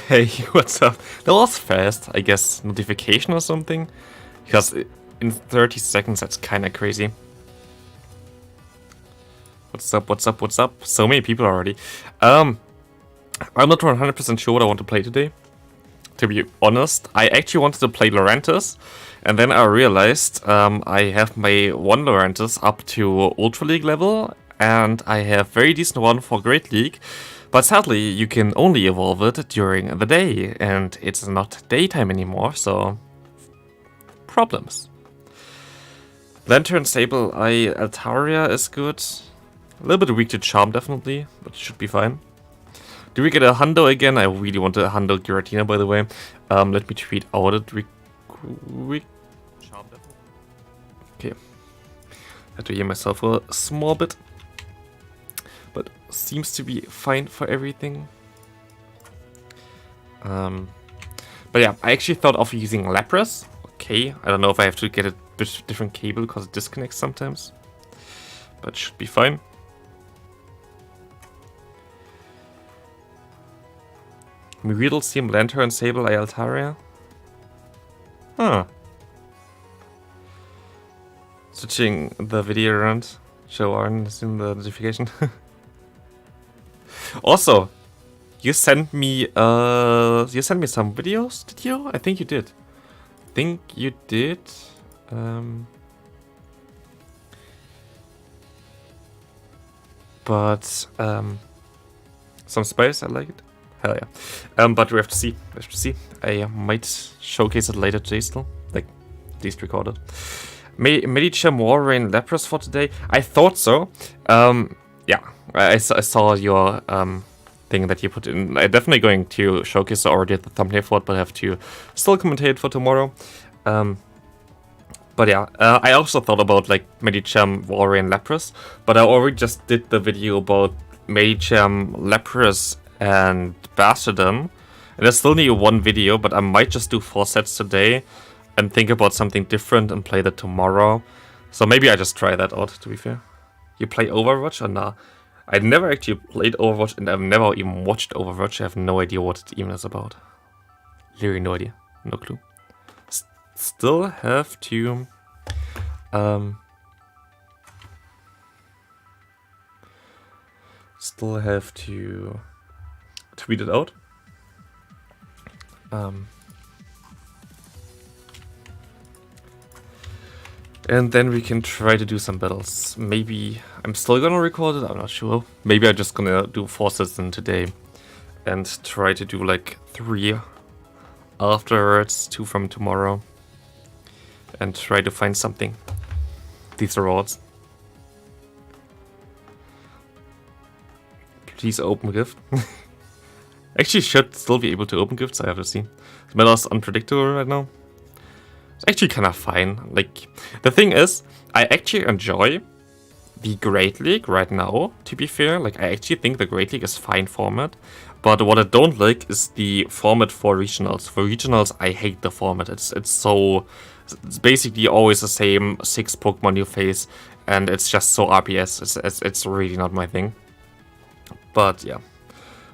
Hey, what's up? That was fast, I guess. Notification or something? Because in 30 seconds, that's kinda crazy. What's up, what's up, what's up? So many people already. I'm not 100% sure what I want to play today. To be honest, I actually wanted to play Lurantis, and then I realized I have my one Lurantis up to Ultra League level, and I have very decent one for Great League, but sadly you can only evolve it during the day, and it's not daytime anymore, so problems. Lantern Sable Eye Altaria is good. A little bit weak to Charm definitely, but it should be fine. Do we get a Hundo again? I really want a Hundo Giratina, by the way. Let me tweet out it quick. Okay. Had to hear myself for a small bit. But seems to be fine for everything. But yeah, I actually thought of using Lapras. Okay, I don't know if I have to get a bit different cable because it disconnects sometimes. But it should be fine. MEweedle, Steam, Lantern, Sable, Altaria. Huh. Switching the video around. Show Arn is in the notification. Also, you sent me some videos, did you? I think you did. But some spice, I like it. Hell yeah. But we have to see. I might showcase it later today still. Like, at least record it. Medicham, Warrain, Lapras for today? I thought so. Yeah, I saw your thing that you put in. I'm definitely going to showcase already the thumbnail for it, but I have to still commentate for tomorrow. But yeah, I also thought about like Medicham, Warrain, Lapras, but I already just did the video about Medicham, Lapras, and Bastardon. And I still need one video, but I might just do 4 sets today and think about something different and play that tomorrow. So maybe I just try that out, to be fair. You play Overwatch or nah? I never actually played Overwatch and I've never even watched Overwatch. I have no idea what it even is about. Literally no idea. No clue. Still have to... tweet it out. And then we can try to do some battles. Maybe I'm still gonna record it, I'm not sure. Maybe I'm just gonna do 4 sets in today and try to do like 3 afterwards, 2 from tomorrow, and try to find something. These rewards. Please open gift. Actually should still be able to open gifts, I have to see. The meta is unpredictable right now. It's actually kind of fine. Like, the thing is, I actually enjoy the Great League right now, to be fair. Like, I actually think the Great League is fine format. But what I don't like is the format for regionals. For regionals, I hate the format. It's basically always the same 6 Pokemon you face, and it's just so RPS. It's really not my thing. But yeah.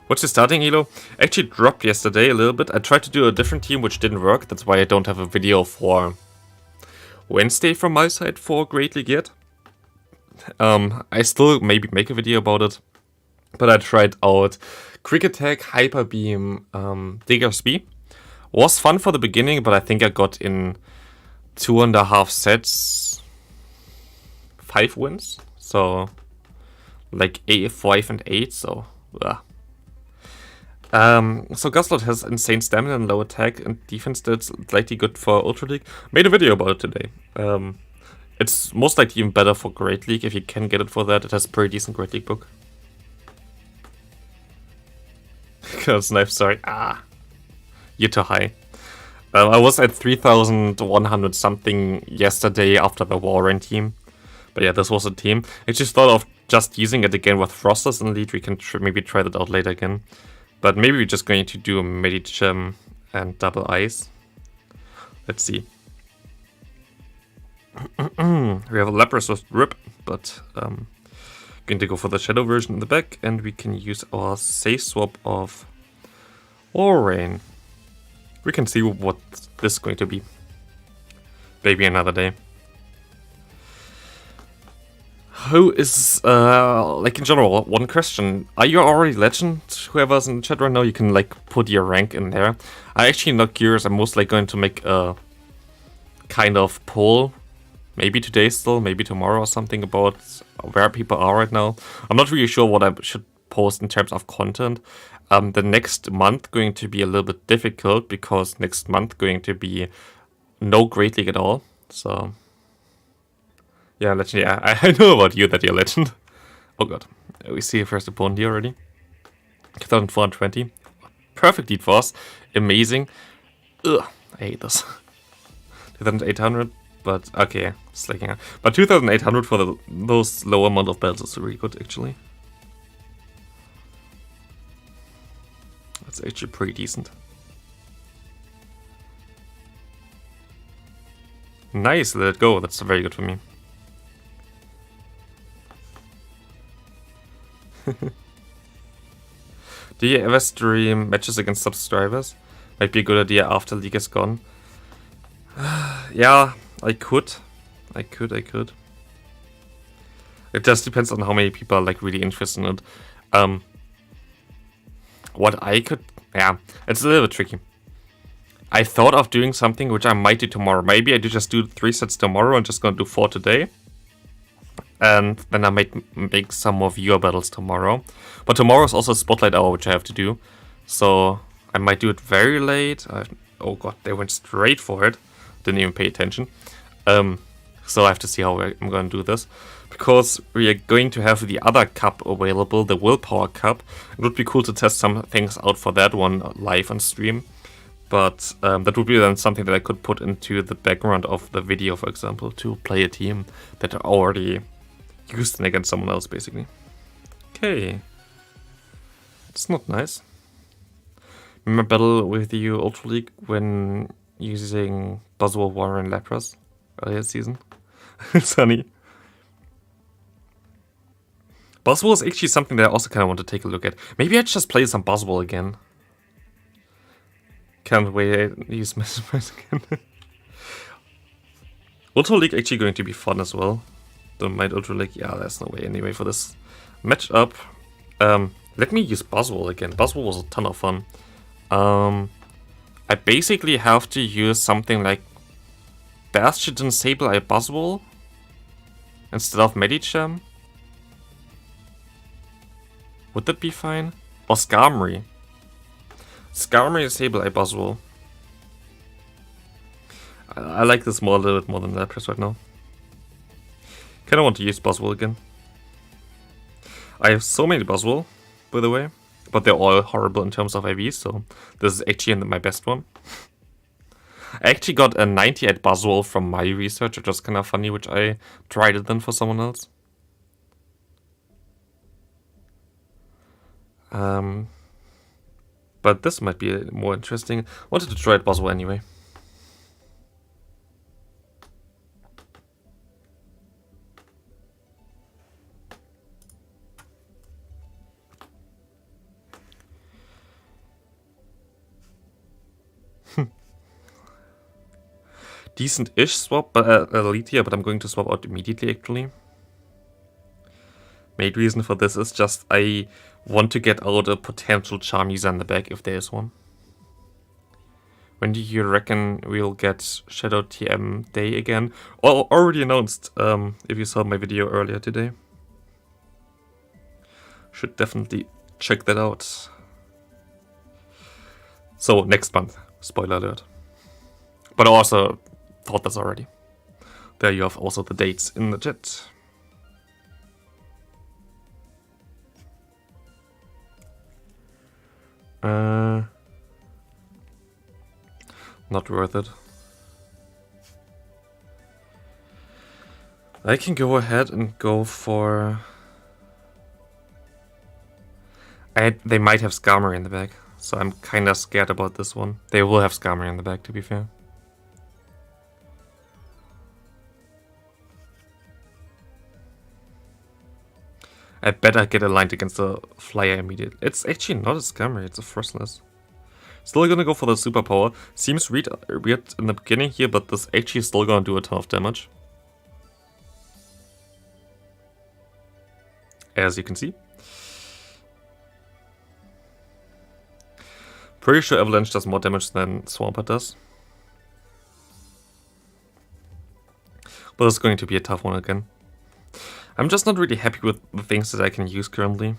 What's your starting elo? Actually dropped yesterday a little bit. I tried to do a different team which didn't work. That's why I don't have a video for Wednesday from my side for Great League yet. I still maybe make a video about it. But I tried out Quick Attack, Hyper Beam, Digger's Bee. Was fun for the beginning, but I think I got in 2.5 sets 5 wins. So like 5 and 8, so yeah. So Guzzlord has insane stamina and low attack and defense that's likely good for Ultra League. Made a video about it today. It's most likely even better for Great League if you can get it for that. It has a pretty decent Great League book. Curse knife, sorry. You're too high. I was at 3,100 something yesterday after the Warren team. But yeah, this was a team. I just thought of just using it again with Frosters in lead. We can maybe try that out later again. But maybe we're just going to do a Medicham and Double Ice. Let's see. We have a Lapras with Rip, but going to go for the Shadow version in the back, and we can use our safe swap of or rain. We can see what this is going to be. Maybe another day. Who is, like in general, one question. Are you already legend? Whoever's in the chat right now, you can like put your rank in there. I'm actually not curious. I'm mostly going to make a kind of poll. Maybe today still, maybe tomorrow or something about where people are right now. I'm not really sure what I should post in terms of content. The next month going to be a little bit difficult because next month going to be no Great League at all. So yeah, legend. Yeah, I know about you that you're legend. Oh god, we see a first opponent here already. 2420. Perfect lead for us. Amazing. Ugh, I hate this. 2800. But okay, slacking out. But 2800 for those low amount of bells is really good, actually. That's actually pretty decent. Nice, let it go. That's very good for me. Do you ever stream matches against subscribers? Might be a good idea after League is gone. Yeah, I could. It just depends on how many people are like really interested in it. What I could... Yeah, it's a little bit tricky. I thought of doing something which I might do tomorrow. Maybe I do just do 3 sets tomorrow and just gonna do 4 today. And then I might make some more viewer battles tomorrow. But tomorrow is also a spotlight hour, which I have to do. So I might do it very late. Oh god, they went straight for it. Didn't even pay attention. So I have to see how I'm going to do this. Because we are going to have the other cup available, the Willpower Cup. It would be cool to test some things out for that one live on stream. But that would be then something that I could put into the background of the video, for example, to play a team that are already used against someone else, basically. Okay. It's not nice. Remember battle with you Ultra League when using Buzzwole, War, and Lapras earlier this season? Sunny. Buzzwole is actually something that I also kind of want to take a look at. Maybe I just play some Buzzwole again. Can't wait to use Mesmerise again. Ultra League actually going to be fun as well. Don't mind Ultra League. Yeah, there's no way anyway for this matchup. Let me use Buzzwole again. Buzzwole was a ton of fun. I basically have to use something like Bastion, Sableye, Buzzwole instead of Medicham. Would that be fine? Or Skarmory. Skarmory, Sableye, Buzzwole. I like this more a little bit more than Lapras right now. Kinda want to use Buzzwole again. I have so many Buzzwole, by the way. But they're all horrible in terms of IVs, so this is actually my best one. I actually got a 98 Buzzwole from my research, which was kind of funny, which I tried it then for someone else. But this might be more interesting. Wanted to try it Buzzwole anyway. Decent-ish swap, but elite here, but I'm going to swap out immediately actually. Main reason for this is just I want to get out a potential Charmander in the back if there is one. When do you reckon we'll get Shadow TM Day again? Well, already announced, if you saw my video earlier today. Should definitely check that out. So, next month. Spoiler alert. But I also thought this already. There you have also the dates in the chat. Not worth it. I can go ahead and go for... They might have Skarmory in the back, so I'm kinda scared about this one. They will have Skarmory in the back, to be fair. I better get aligned against the Flyer immediately. It's actually not a Skarmory, it's a Frostless. Still gonna go for the superpower. Seems weird in the beginning here, but this actually is still gonna do a ton of damage. As you can see. Pretty sure Avalanche does more damage than Swampert does. But it's going to be a tough one again. I'm just not really happy with the things that I can use currently.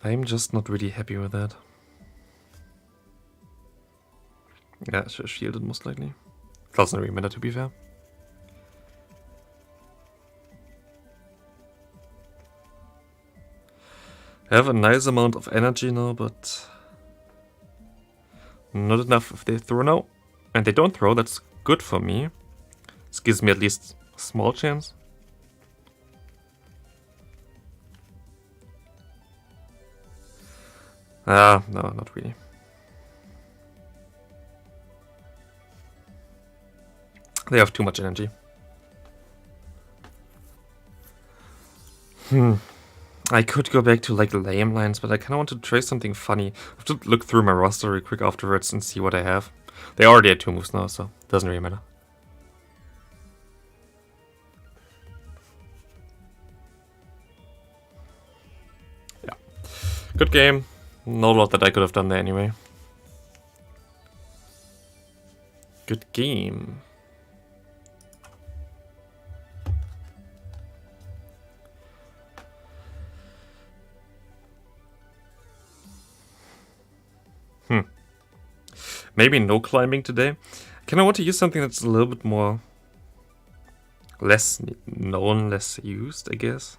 I'm just not really happy with that. Yeah, I should have shielded most likely. Doesn't really matter, to be fair. I have a nice amount of energy now, but not enough if they throw now. And they don't throw, that's good for me. This gives me at least a small chance. Ah, no, not really. They have too much energy. I could go back to like lame lines, but I kind of want to try something funny. I have to look through my roster real quick afterwards and see what I have. They already had 2 moves now, so it doesn't really matter. Yeah. Good game. Not a lot that I could have done there anyway. Good game. Maybe no climbing today. Kind of want to use something that's a little bit more... less known, less used, I guess.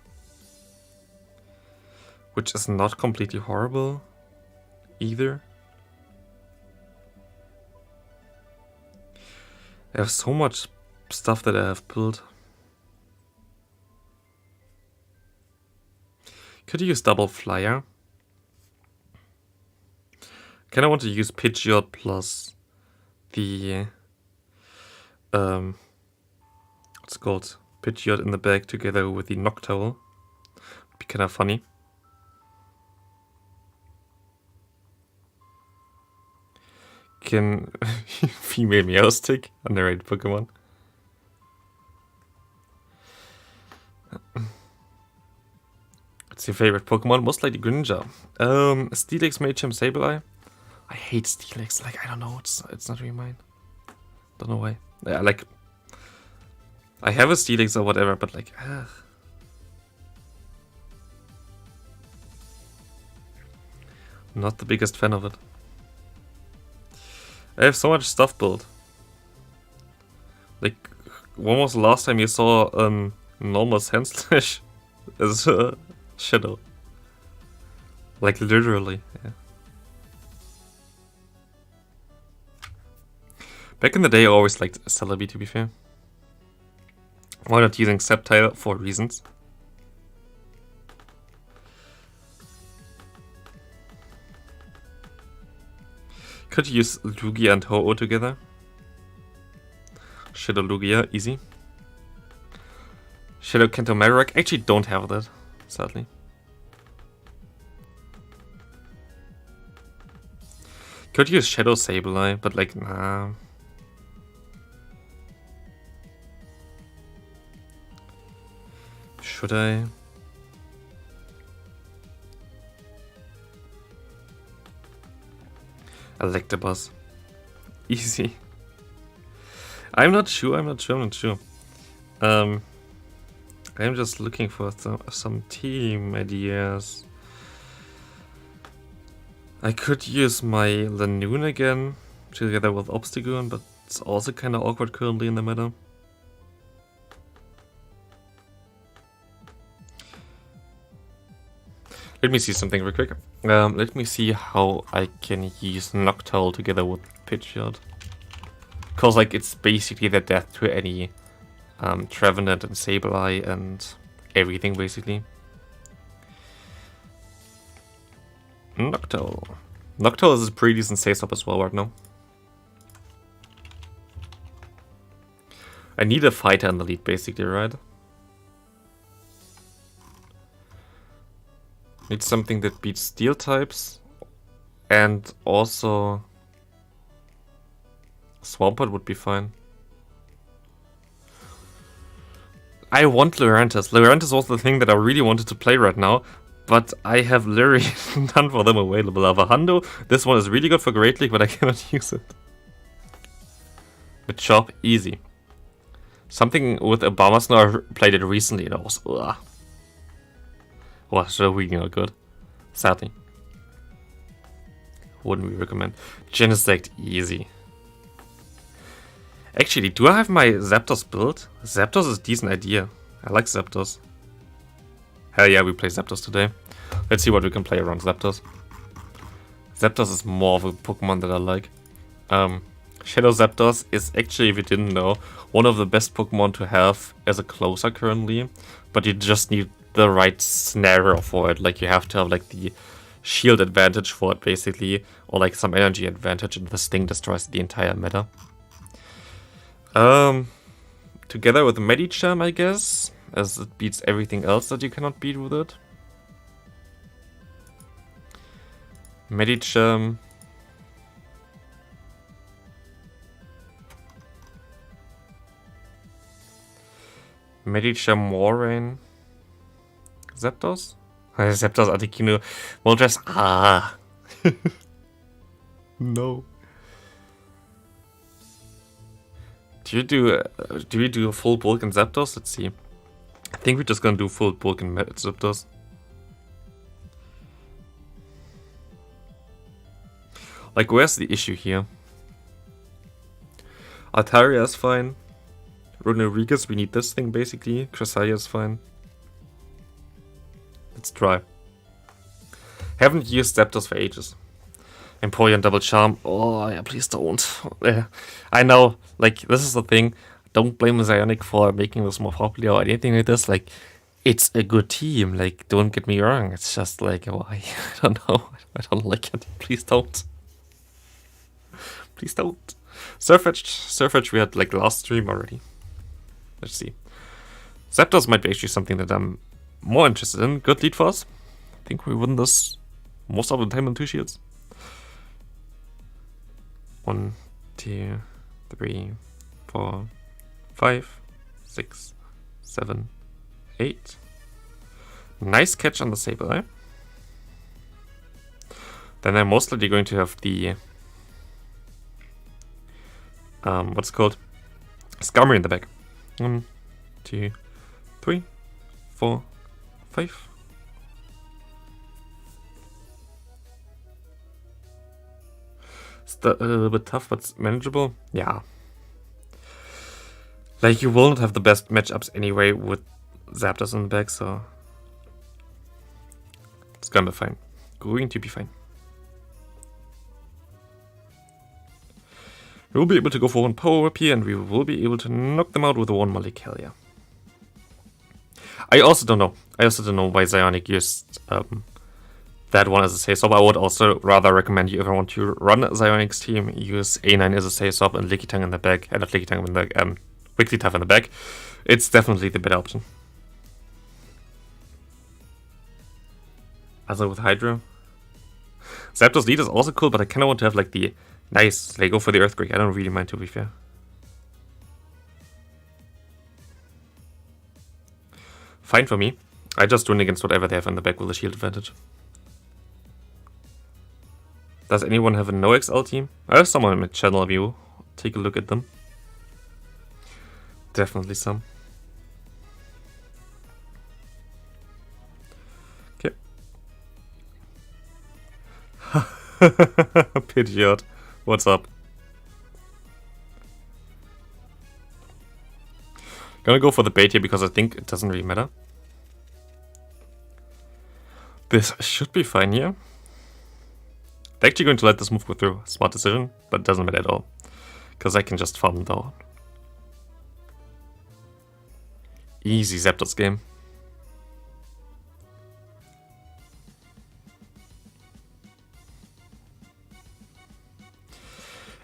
Which is not completely horrible either. I have so much stuff that I have built. Could use double flyer. Kind of want to use Pidgeot plus the what's it called? Pidgeot in the bag together with the Noctowl. Be kind of funny. Can female Meowstic underrated Pokemon. What's your favorite Pokemon? Most likely Greninja. Steelix, Machamp, Sableye. I hate Steelix. Like, I don't know. It's not really mine. Don't know why. Yeah, like, I have a Steelix or whatever, but like, not the biggest fan of it. I have so much stuff built. Like, when was the last time you saw normal Sandslash as a shadow? Like, literally, yeah. Back in the day, I always liked Celebi, to be fair. Why not using Sceptile for reasons? Could use Lugia and Ho-Oh together. Shadow Lugia, easy. Shadow Kanto Marowak, actually don't have that, sadly. Could use Shadow Sableye, but like, nah. Should I? Electabuzz. Easy. I'm not sure. I'm just looking for some team ideas. I could use my Lanoon again together with Obstagoon, but it's also kind of awkward currently in the meta. Let me see something real quick. Let me see how I can use Noctowl together with Pidgeot. Because like it's basically the death to any Trevenant and Sableye and everything basically. Noctowl. Noctowl is a pretty decent save stop as well right now. I need a fighter in the lead basically, right? Need something that beats steel types. And also... Swampert would be fine. I want Lurantis. Lurantis was the thing that I really wanted to play right now. But I have literally none for them available. I have a Hundo. This one is really good for Great League, but I cannot use it. With Chop, easy. Something with Obama Snow, I played it recently and it was... Ugh. Was really not good. Sadly. Wouldn't we recommend. Genesect, easy. Actually, do I have my Zapdos built? Zapdos is a decent idea. I like Zapdos. Hell yeah, we play Zapdos today. Let's see what we can play around Zapdos. Zapdos is more of a Pokemon that I like. Shadow Zapdos is actually, if you didn't know, one of the best Pokemon to have as a closer currently. But you just need the right scenario for it. Like you have to have like the shield advantage for it basically. Or like some energy advantage, and this thing destroys the entire meta. Together with Medicham, I guess, as it beats everything else that you cannot beat with it. Medicham. Medicham, Warrain. Zapdos? Zapdos, Articuno, Moltres. Ah! No. Do we do a full bulk in Zapdos? Let's see. I think we're just gonna do full bulk in Zapdos. Like, where's the issue here? Altaria is fine. Rodriguez, we need this thing basically. Cresselia is fine. Let's try. Haven't used Zapdos for ages. Empoleon Double Charm. Oh, yeah, please don't. I know, like, this is the thing. Don't blame Zionic for making this more popular or anything like this. Like, it's a good team. Like, don't get me wrong. It's just like, why? I don't know. I don't like it. Please don't. Please don't. Surfetch we had, like, last stream already. Let's see. Zapdos might be actually something that I'm more interested in. Good lead for us. I think we win this most of the time on 2 shields. 1, 2, 3, 4, 5, 6, 7, 8. Nice catch on the Sableye. Then I'm most likely going to have the what's it called? Skarmory in the back. 1, 2, 3, 4, 5. A little bit tough, but manageable. Yeah. Like, you will not have the best matchups anyway with Zapdos in the back, so it's gonna be fine. Going to be fine. We will be able to go for 1 Power Whip here, and we will be able to knock them out with a 1 Mollicalia. I also don't know. Why Zionic used that one as a safe swap. I would also rather recommend you, if you want to run Zionic's team, use A9 as a safe swap and Lickitung in the back. Not Lickitung in the back, Wigglytuff in the back. It's definitely the better option. Also with Hydro. Zapdos lead is also cool, but I kinda want to have like the nice, like go for the Earthquake. I don't really mind, to be fair. Fine for me. I just win against whatever they have in the back with a shield advantage. Does anyone have a no XL team? I have someone in my channel view. Take a look at them. Definitely some. Okay. Pidgeot. What's up? Gonna go for the bait here because I think it doesn't really matter. This should be fine here. They're actually going to let this move go through. Smart decision, but it doesn't matter at all. Because I can just farm them down. Easy Zapdos game.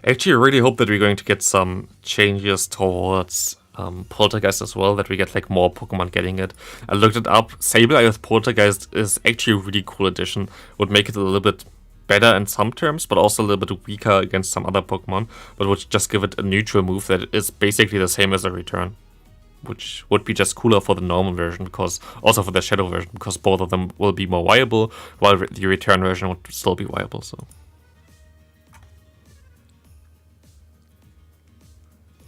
Actually, I really hope that we're going to get some changes towards Poltergeist as well, that we get like more Pokemon getting it. I looked it up. Sableye with Poltergeist is actually a really cool addition. Would make it a little bit better in some terms, but also a little bit weaker against some other Pokemon, but would just give it a neutral move that is basically the same as a return, which would be just cooler for the normal version, because also for the Shadow version, because both of them will be more viable, while the return version would still be viable. So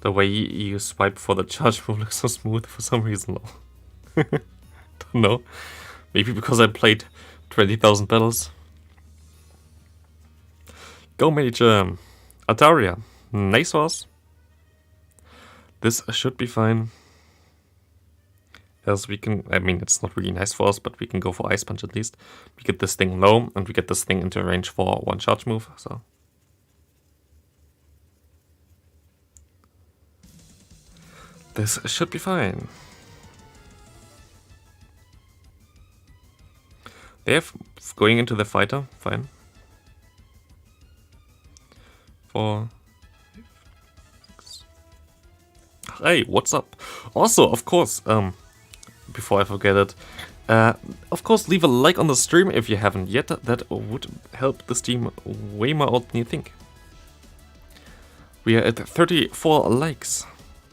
the way you swipe for the charge move looks so smooth for some reason. Don't know. Maybe because I played 20,000 battles. Go Major. Altaria. Nice horse. This should be fine. As we can, I mean, it's not really nice for us, but we can go for Ice Punch at least. We get this thing low, and we get this thing into range for one charge move, so. This should be fine. They have going into the fighter, fine. 4, 6. Hey, what's up? Also, of course, before I forget it, of course, leave a like on the stream if you haven't yet. That would help the stream way more out than you think. We are at 34 likes.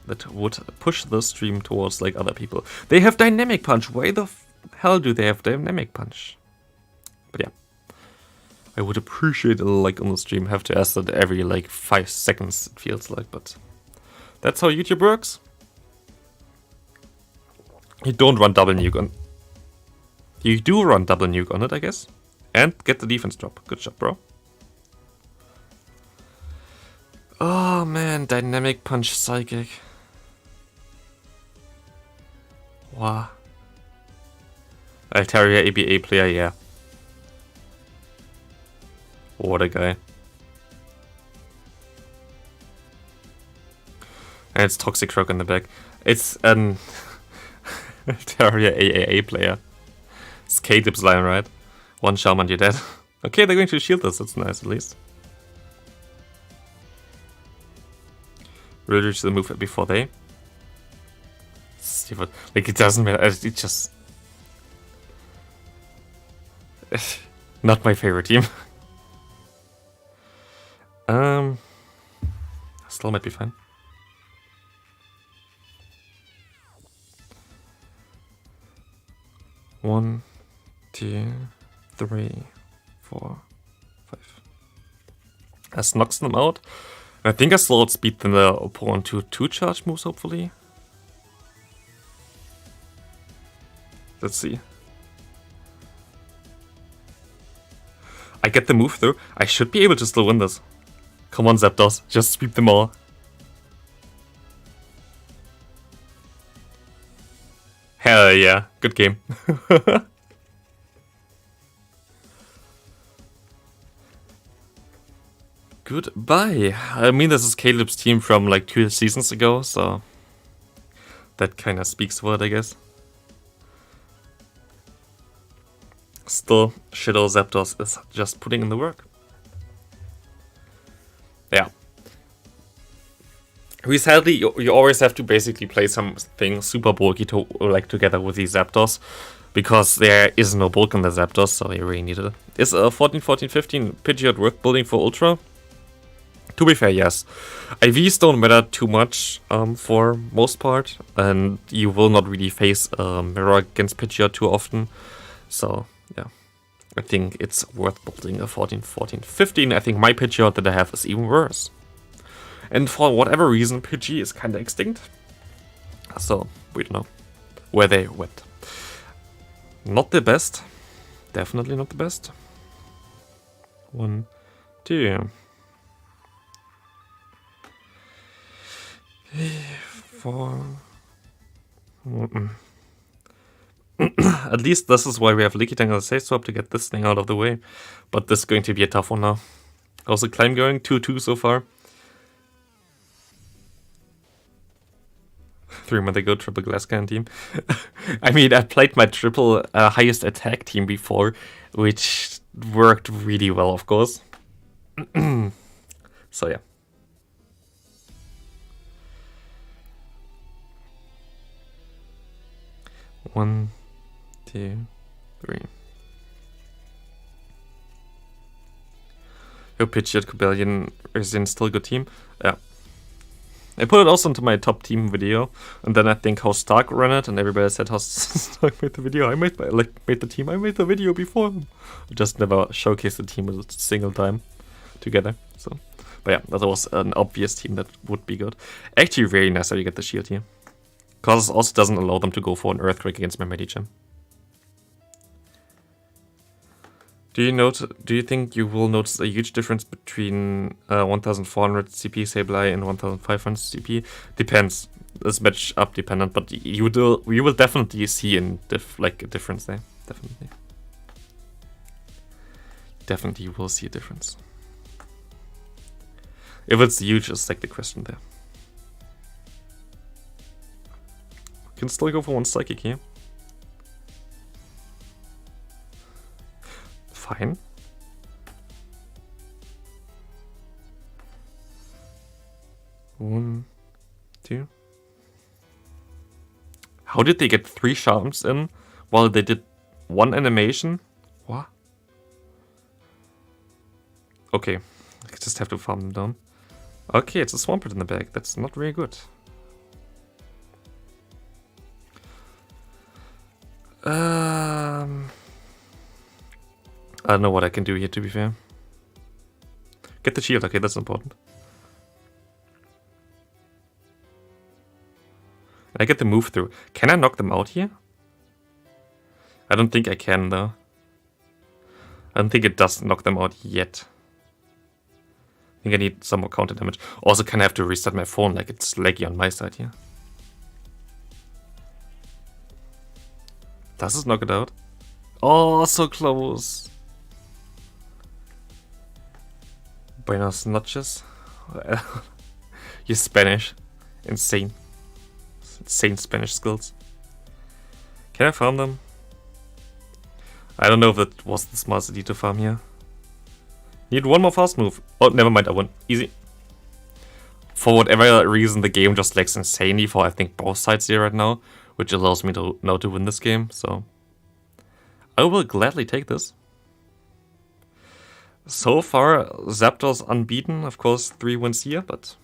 That would push the stream towards like other people. They have Dynamic Punch. Why the hell do they have Dynamic Punch? But yeah. I would appreciate a like on the stream. Have to ask that every like 5 seconds, it feels like, but that's how YouTube works. You don't run double nuke on. You do run double nuke on it, I guess. And get the defense drop. Good job, bro. Oh man, Dynamic Punch Psychic. Wow. Altaria ABA player, yeah. What a guy. And it's Toxic Croak in the back. It's an Altaria AAA player. It's K-Dip's line, right? One Shaman, you're dead. Okay, they're going to shield us, that's nice at least. Really reach the move before they. See what, like, it doesn't matter, it just. Not my favorite team. Still might be fine. One, 2, 3, 4, 5. As knocks them out. I think I still outspeed than the opponent to 2 charge moves, hopefully. Let's see. I get the move through. I should be able to still win this. Come on, Zapdos. Just sweep them all. Hell yeah. Good game. Goodbye. I mean, this is Caleb's team from like 2 seasons ago, so that kind of speaks for it, I guess. Still, Shadow Zapdos is just putting in the work. Yeah. Sadly, you always have to basically play something super bulky to like together with the Zapdos, because there is no bulk on the Zapdos, so you really need it. Is 14, 14, 15 Pidgeot worth building for Ultra? To be fair, yes. IVs don't matter too much for most part, and you will not really face a mirror against Pidgeot too often. So, yeah. I think it's worth building a 14, 14, 15. I think my Pidgeot that I have is even worse. And for whatever reason, Pidgey is kinda extinct. So, we don't know where they went. Not the best. Definitely not the best. 1, 2. 4. At least this is why we have Leaky Tank on the safe swap to get this thing out of the way. But this is going to be a tough one now. How's the climb going? 2-2 so far. 3 months ago, triple glass can team. I mean, I played my triple highest attack team before, which worked really well, of course. So yeah. 1, 2, 3. Yo, Pidgeot, Cobalion, Resident, still a good team. Yeah. I put it also into my top team video, and then I think how Stark ran it, and everybody said how Stark made the video. I made the team. I made the video before him. I just never showcased the team a single time together. So, but yeah, that was an obvious team that would be good. Actually, very nice how you get the shield here, because it also doesn't allow them to go for an Earthquake against my Medicham. Do you think you will notice a huge difference between 1400 CP Sableye and 1500 CP? Depends. It's match up dependent, but you will definitely see a difference there. Definitely. Definitely you will see a difference. If it's huge, is like the question there. Can still go for one Psychic here. Fine. One, two. How did they get 3 charms in while they did 1 animation? What? Okay, I just have to farm them down. Okay, it's a Swampert in the back. That's not very good. I don't know what I can do here, to be fair. Get the shield, okay, that's important. And I get the move through. Can I knock them out here? I don't think I can, though. I don't think it does knock them out yet. I think I need some more counter damage. Also, can I have to restart my phone, like it's laggy on my side here? Does it knock it out? Oh, so close. Buenos noches. Your Spanish. Insane. Insane Spanish skills. Can I farm them? I don't know if it was the smartest idea to farm here. Need one more fast move. Oh, never mind, I won. Easy. For whatever reason, the game just lags insanely for, I think, both sides here right now, which allows me to now to win this game, so I will gladly take this. So far, Zapdos unbeaten, of course, 3 wins here, but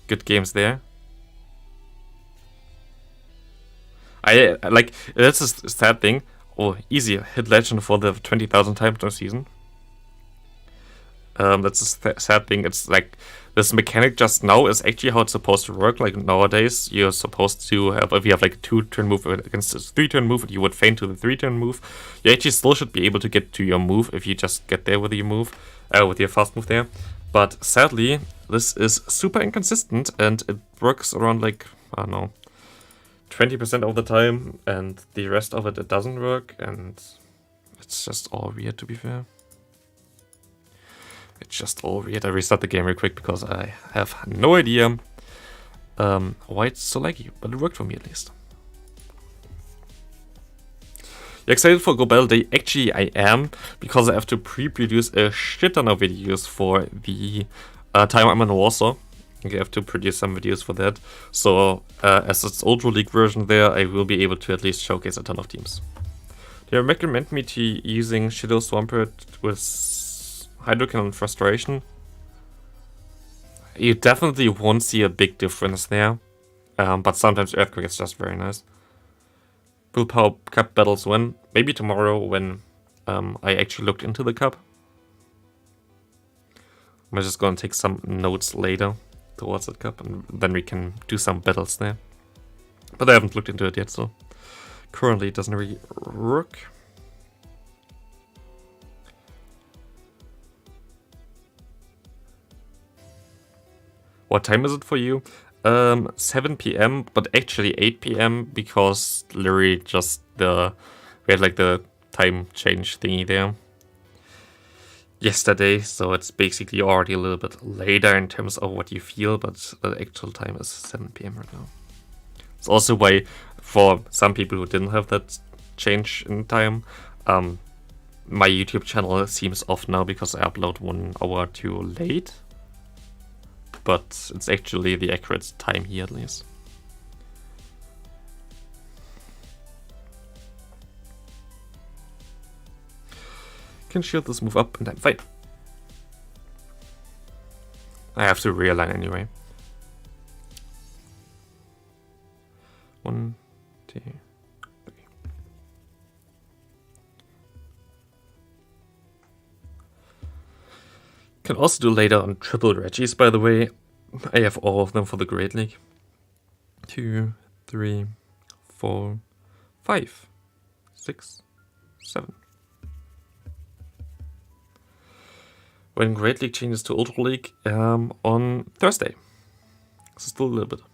good games there. I like, that's a sad thing. Oh, easy, hit legend for the 20,000 times no season. That's a sad thing. It's like, this mechanic just now is actually how it's supposed to work. Like nowadays, you're supposed to have, if you have like a 2-turn move against a 3-turn move, and you would feint to the 3-turn move, you actually still should be able to get to your move if you just get there with your move, with your fast move there. But sadly, this is super inconsistent, and it works around like, I don't know, 20% of the time, and the rest of it doesn't work, and it's just all weird, to be fair. It's just all weird. I restart the game real quick because I have no idea why it's so laggy, but it worked for me at least. You excited for Go Battle Day? Actually, I am, because I have to pre-produce a shit ton of videos for the time I'm in Warsaw. I have to produce some videos for that. So, as it's Ultra League version there, I will be able to at least showcase a ton of teams. Do you recommend me to using Shadow Swampert with Hydrokin and Frustration? You definitely won't see a big difference there, but sometimes Earthquake is just very nice. Willpower Cup battles when? Maybe tomorrow when I actually looked into the cup. I'm just gonna take some notes later towards that cup, and then we can do some battles there. But I haven't looked into it yet, so currently it doesn't really work. What time is it for you? 7 PM, but actually 8 PM because literally just we had like the time change thingy there yesterday, so it's basically already a little bit later in terms of what you feel, but the actual time is 7 PM right now. It's also why for some people who didn't have that change in time, my YouTube channel seems off now because I upload 1 hour too late. But it's actually the accurate time here at least. Can shield this move up and I'm fine. I have to realign anyway. 1, 2, 3. Can also do later on triple Reggies, by the way. I have all of them for the Great League. 2, 3, 4, 5, 6, 7. When Great League changes to Ultra League on Thursday. So still a little bit. Do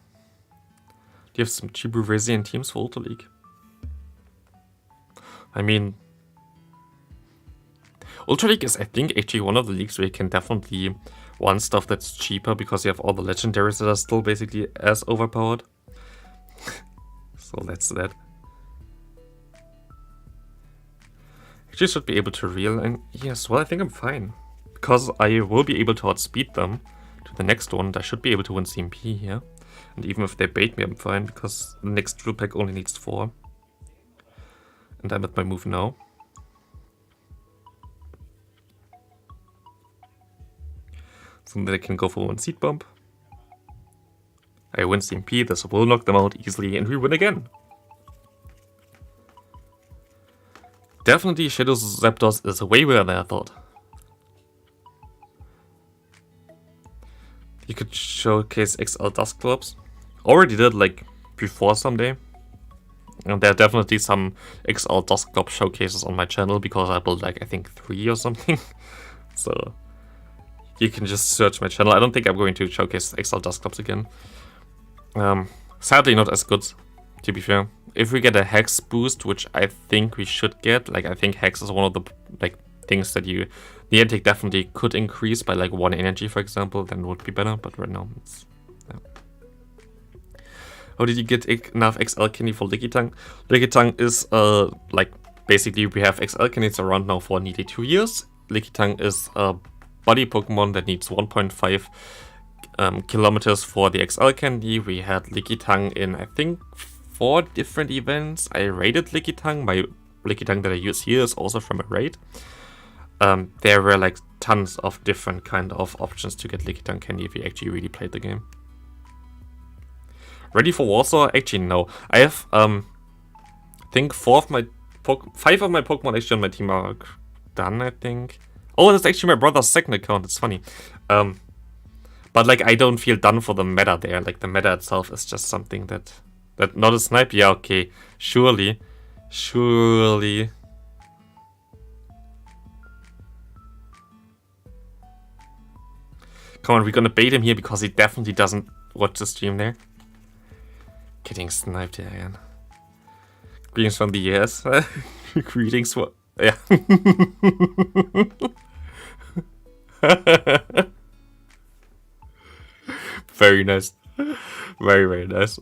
you have some cheap Brazilian teams for Ultra League? I mean, Ultra League is, I think, actually one of the leagues where you can definitely want stuff that's cheaper because you have all the legendaries that are still basically as overpowered. So that's that. Actually should be able to realign. Yes, well, I think I'm fine. Because I will be able to outspeed them to the next one, I should be able to win CMP here. And even if they bait me, I'm fine, because the next drill pack only needs 4. And I'm at my move now. So that I can go for 1 seed bump. I win CMP, this will knock them out easily, and we win again. Definitely Shadow's Zapdos is way better than I thought. You could showcase XL Dusk Clubs. Already did, like, before someday. And there are definitely some XL Dusk Club showcases on my channel because I built, like, I think 3 or something. So you can just search my channel. I don't think I'm going to showcase XL Dusk Clubs again. Sadly not as good, to be fair. If we get a Hex boost, which I think we should get, like, I think Hex is one of the, like, things that the intake definitely could increase by like 1 energy, for example, then it would be better, but right now it's... Yeah. How did you get enough XL candy for Lickitung? Lickitung is, like, basically we have XL candies around now for nearly 2 years. Lickitung is a body Pokemon that needs 1.5 kilometers for the XL candy. We had Lickitung in, I think, 4 different events. I raided Lickitung. My Lickitung that I use here is also from a raid. There were like tons of different kind of options to get Lickitung candy if you actually really played the game. Ready for Warsaw? Actually, no. I have, I think 5 of my Pokemon actually on my team are done, I think. Oh, that's actually my brother's second account. It's funny. But like, I don't feel done for the meta there. Like, the meta itself is just something that not a snipe. Yeah, okay. Surely. Come on, we're gonna bait him here because he definitely doesn't watch the stream there. Getting sniped here again. Greetings from the US. Greetings for... Yeah. Very nice. Very, very nice.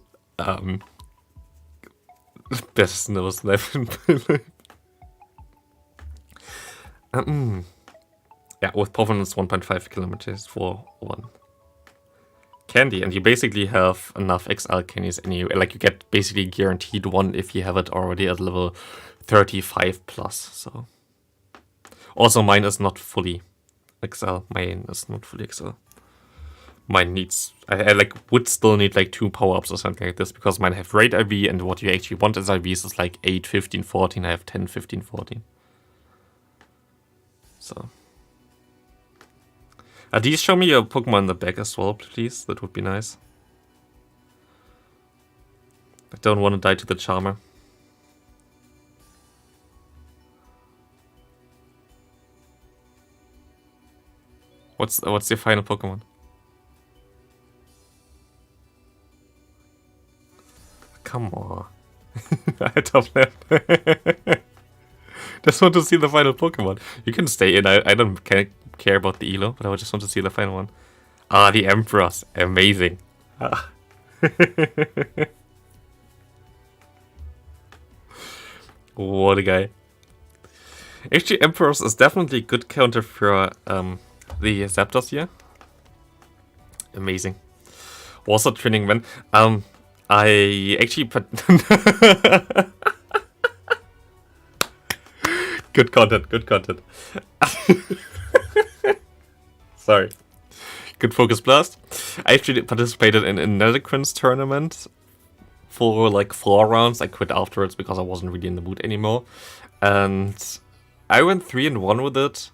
Best snow snipe in my life. Yeah, with performance 1.5 kilometers for 1 candy, and you basically have enough XL candies anyway. Like, you get basically guaranteed 1 if you have it already at level 35 plus. So also mine is not fully XL. Mine is not fully XL. Mine needs, I like would still need like 2 power-ups or something like this, because mine have Raid IV, and what you actually want as IVs is like 8, 15, 14. I have 10, 15, 14. So Adi, show me your Pokemon in the back as well, please. That would be nice. I don't want to die to the Charmer. What's your final Pokemon? Come on. I top left. Just want to see the final Pokemon. You can stay in. I don't care about the Elo, but I just want to see the final one. Ah, the Emperors. Amazing. Ah. What a guy. Actually, Emperors is definitely a good counter for the Zapdos here. Amazing. Also training when I actually Good content, good content. Sorry. Good focus blast. I actually participated in a NiRiain's tournament for like 4 rounds. I quit afterwards because I wasn't really in the mood anymore. And I went 3-1 with it.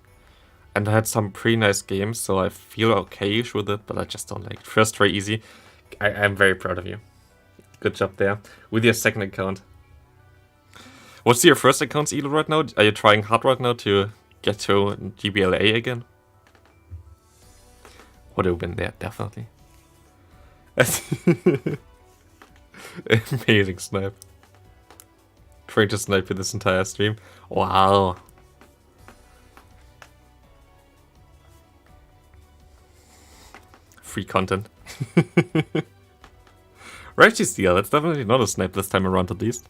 And I had some pretty nice games, so I feel okay-ish with it, but I just don't like it. First try easy. I'm very proud of you. Good job there. With your second account. What's your first account's EDL right now? Are you trying hard right now to get to GBLA again? Would have been there, definitely. Amazing snipe. Trying to snipe you this entire stream. Wow. Free content. Reggie Steel, that's definitely not a snipe this time around at least.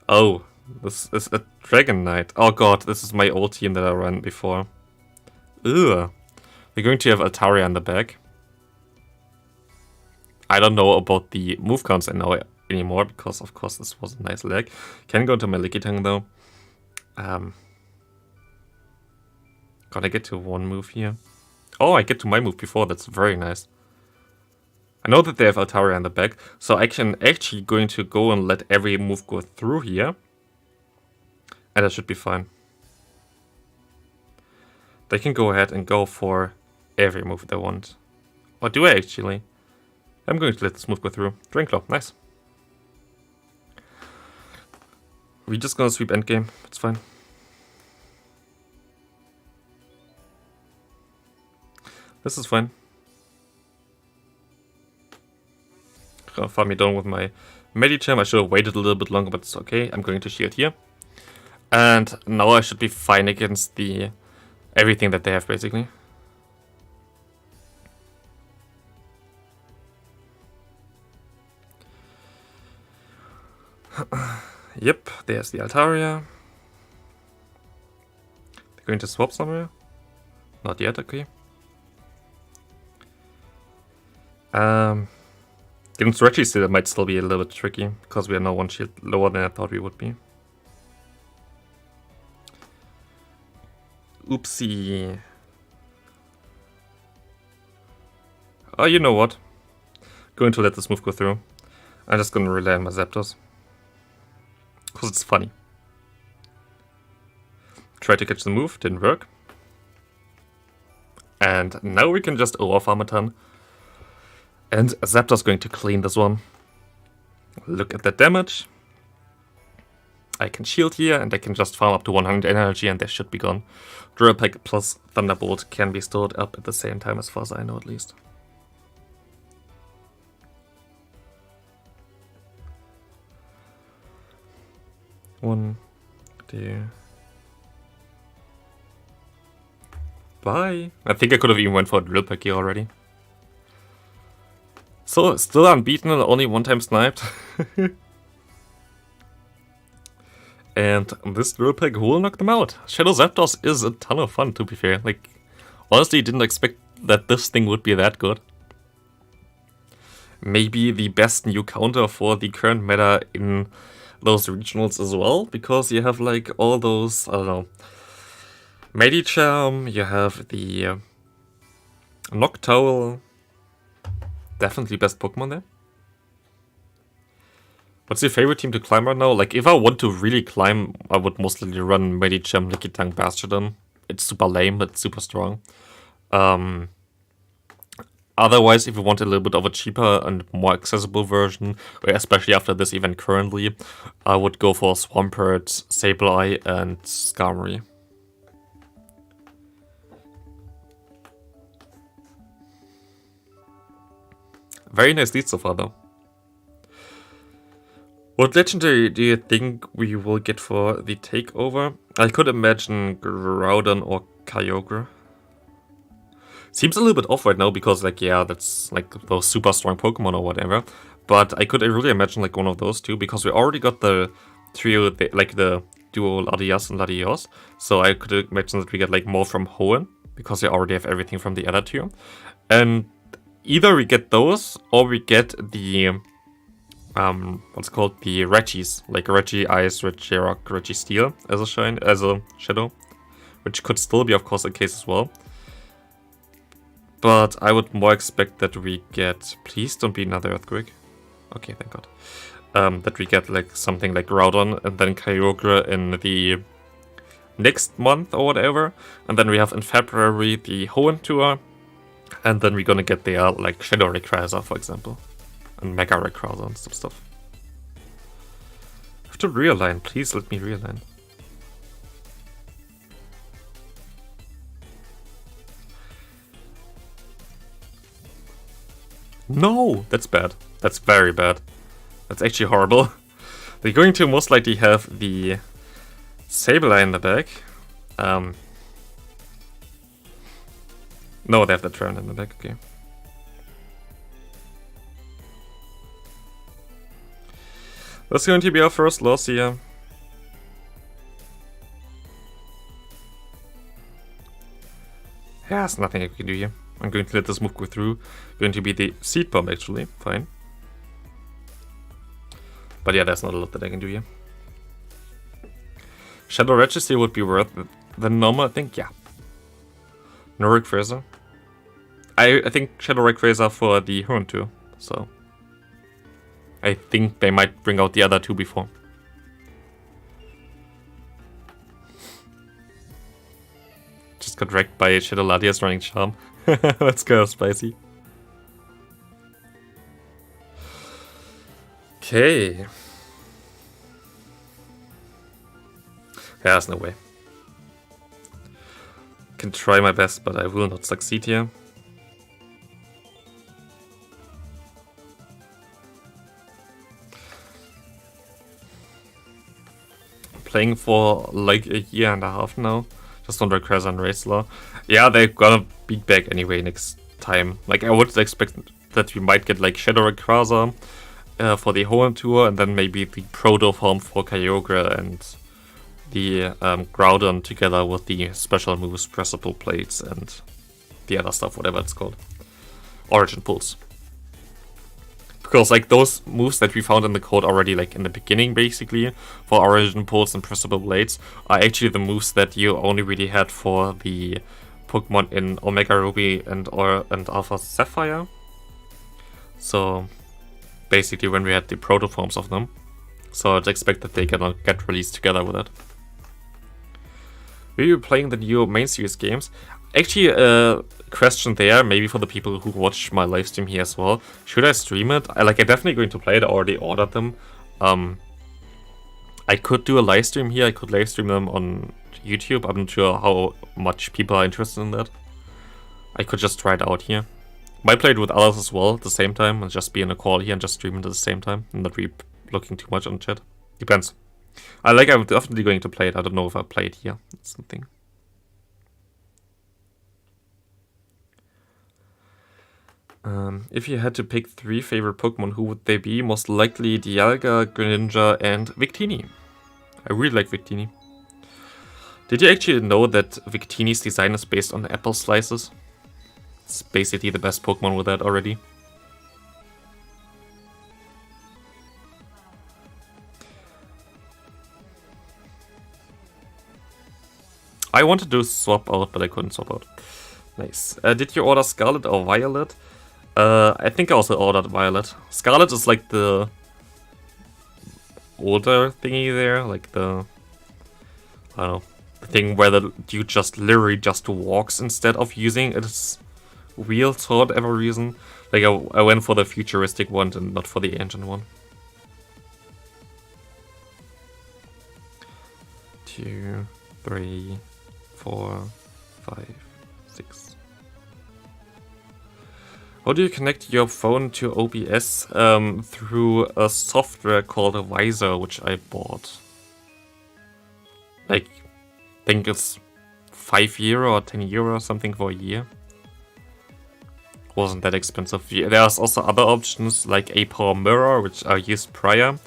Oh, this is a Dragon Knight. Oh god, this is my old team that I ran before. Ugh. We're going to have Altaria in the back. I don't know about the move counts anymore, because of course this was a nice leg. Can go to my Lickitung though. Gotta get to one move here. Oh, I get to my move before, that's very nice. I know that they have Altaria in the back, so I can actually going to go and let every move go through here. And that should be fine. They can go ahead and go for every move they want. Or do I actually? I'm going to let this move go through. Drainclaw, nice. We're just gonna sweep endgame, it's fine. This is fine. Gonna farm me down with my Medicham. I should have waited a little bit longer, but it's okay. I'm going to shield here. And now I should be fine against the everything that they have, basically. Yep, there's the Altaria. They're going to swap somewhere? Not yet, okay. Against Reggie still, it might still be a little bit tricky, because we are now 1 shield lower than I thought we would be. Oopsie. Oh, you know what? Going to let this move go through. I'm just gonna rely on my Zapdos. Because it's funny. Tried to catch the move, didn't work. And now we can just overfarm a ton. And Zapdos going to clean this one. Look at that damage. I can shield here and I can just farm up to 100 energy and they should be gone. Drill Peck plus Thunderbolt can be stored up at the same time as far as I know at least. One, two. Bye. I think I could have even went for a Drill Peck here already. So, still unbeaten and only 1 time sniped. And this Drill Peck will knock them out. Shadow Zapdos is a ton of fun, to be fair. Like, honestly, didn't expect that this thing would be that good. Maybe the best new counter for the current meta in those regionals as well, because you have like all those, I don't know, Medicham, you have the Noctowl. Definitely best Pokemon there. What's your favorite team to climb right now? Like, if I want to really climb, I would mostly run Medicham, Lickitung, Bastiodon. It's super lame, but super strong. Otherwise, if you want a little bit of a cheaper and more accessible version, especially after this event currently, I would go for Swampert, Sableye, and Skarmory. Very nice lead so far, though. What legendary do you think we will get for the takeover? I could imagine Groudon or Kyogre. Seems a little bit off right now because, like, yeah, that's like those super strong Pokemon or whatever. But I could really imagine like one of those two because we already got the trio, like the duo Latias and Latios. So I could imagine that we get like more from Hoenn because we already have everything from the other two. And either we get those or we get the what's called the Regis, like Reggie Ice, Reggie Rock, Reggie Steel as a shadow, which could still be, of course, the case as well. But I would more expect that we get, please don't be another Earthquake. Okay, thank God. That we get like something like Groudon and then Kyogre in the next month or whatever. And then we have in February the Hoenn Tour. And then we're gonna get the like Shadow Rayquaza, for example. And Mega Rayquaza and some stuff. I have to realign, please let me realign. No! That's bad. That's very bad. That's actually horrible. They're going to most likely have the Sableye in the back. No, they have the Trout in the back, okay. That's going to be our first loss here. Yeah, there's nothing I can do here. I'm going to let this move go through. Going to be the Seed Bomb actually, fine. But yeah, there's not a lot that I can do here. Shadow Register would be worth the normal, I think, yeah. No Rayquaza. I think Shadow Rayquaza for the Hoenn too, so. I think they might bring out the other two before. Just got wrecked by Shadow Latias running Charm. Let's go, spicy. Okay. There's no way. Can try my best, but I will not succeed here. Playing for like a year and a half now. Just on Rayquaza and Racelaw. Yeah, they're gonna be back anyway next time. Like, I would expect that we might get like Shadow Rayquaza for the Hoenn Tour, and then maybe the Proto form for Kyogre and the Groudon together with the special moves, Pressable Plates, and the other stuff, whatever it's called. Origin Pulse. Because like those moves that we found in the code already, like in the beginning basically, for Origin Pulse and Pressable Blades, are actually the moves that you only really had for the Pokemon in Omega Ruby and Alpha Sapphire. So basically when we had the proto forms of them. So I'd expect that they can get released together with it. Will you be playing the new main series games? Actually, a question there, maybe for the people who watch my live stream here as well. Should I stream it? I'm definitely going to play it. I already ordered them. I could do a live stream here. I could live stream them on YouTube. I'm not sure how much people are interested in that. I could just try it out here. Might play it with others as well at the same time and just be in a call here and just stream it at the same time and not be looking too much on chat. Depends. I'm definitely going to play it. I don't know if I play it here. That's something. If you had to pick 3 favorite Pokemon, who would they be? Most likely Dialga, Greninja, and Victini. I really like Victini. Did you actually know that Victini's design is based on apple slices? It's basically the best Pokemon with that already. I wanted to swap out, but I couldn't swap out. Nice. Did you order Scarlet or Violet? I think I also ordered Violet. Scarlet is like the older thingy there, like the, I don't know, the thing where the dude just literally just walks instead of using its wheels for whatever reason. Like I went for the futuristic one and not for the ancient one. 2, 3, 4, 5, 6. How do you connect your phone to OBS? Through a software called a Visor, which I bought. Like, I think it's €5 or €10 or something for a year. Wasn't that expensive. There's also other options like a Power Mirror, which I used prior,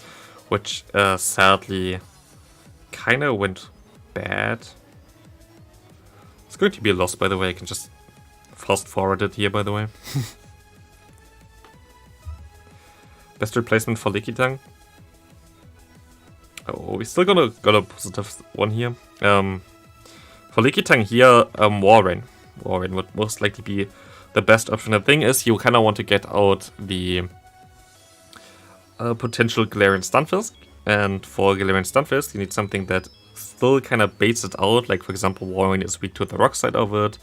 which sadly kind of went bad. It's going to be a loss, by the way. I can just fast forward it here, by the way. Best replacement for Lickitung. Oh, we still got a positive one here. For Lickitung here, Warren. Warren would most likely be the best option. The thing is, you kind of want to get out the potential Galarian Stunfisk. And for Galarian Stunfisk, you need something that still kind of baits it out. Like, for example, Warren is weak to the rock side of it.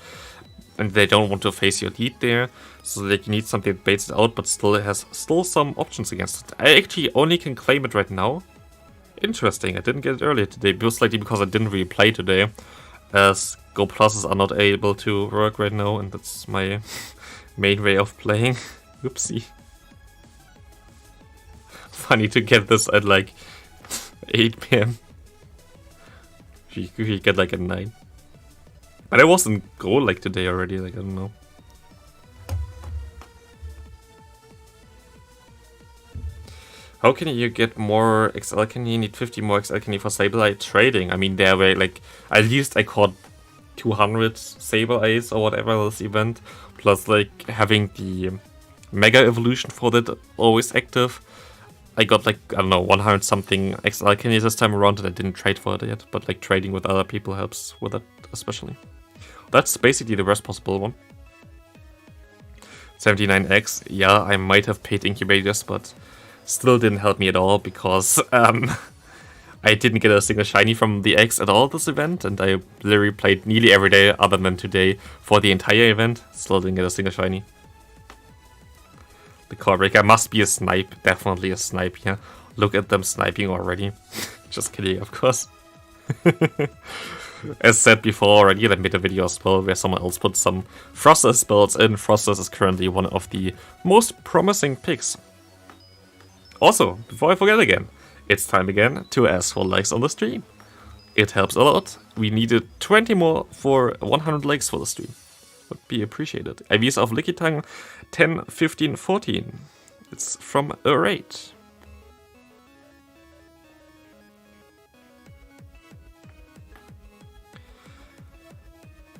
And they don't want to face your lead there. So like, you need something that baits it out, but still has some options against it. I actually only can claim it right now. Interesting, I didn't get it earlier today. Most likely because I didn't really play today. As Go Pluses are not able to work right now. And that's my main way of playing. Oopsie. Funny to get this at like 8 PM. You get like a 9. But I wasn't goal like today already, like I don't know. How can you get more XL candy? You need 50 more XL candy for Sableye trading. I mean, there were like, at least I caught 200 Sableyes or whatever this event. Plus like having the Mega Evolution for that always active. I got like, I don't know, 100 something XL candy this time around and I didn't trade for it yet. But like trading with other people helps with it especially. That's basically the worst possible one. 79x, yeah, I might have paid incubators, but still didn't help me at all because I didn't get a single shiny from the X at all this event, and I literally played nearly every day other than today for the entire event. Still didn't get a single shiny. The core breaker must be a snipe, definitely a snipe here. Look at them sniping already. Just kidding, of course. As said before already, I made a video as well where someone else put some Frostless spells in. Frostless is currently one of the most promising picks. Also, before I forget again, it's time again to ask for likes on the stream. It helps a lot. We needed 20 more for 100 likes for the stream. Would be appreciated. IVs of Lickitung 10, 15, 14. It's from a raid.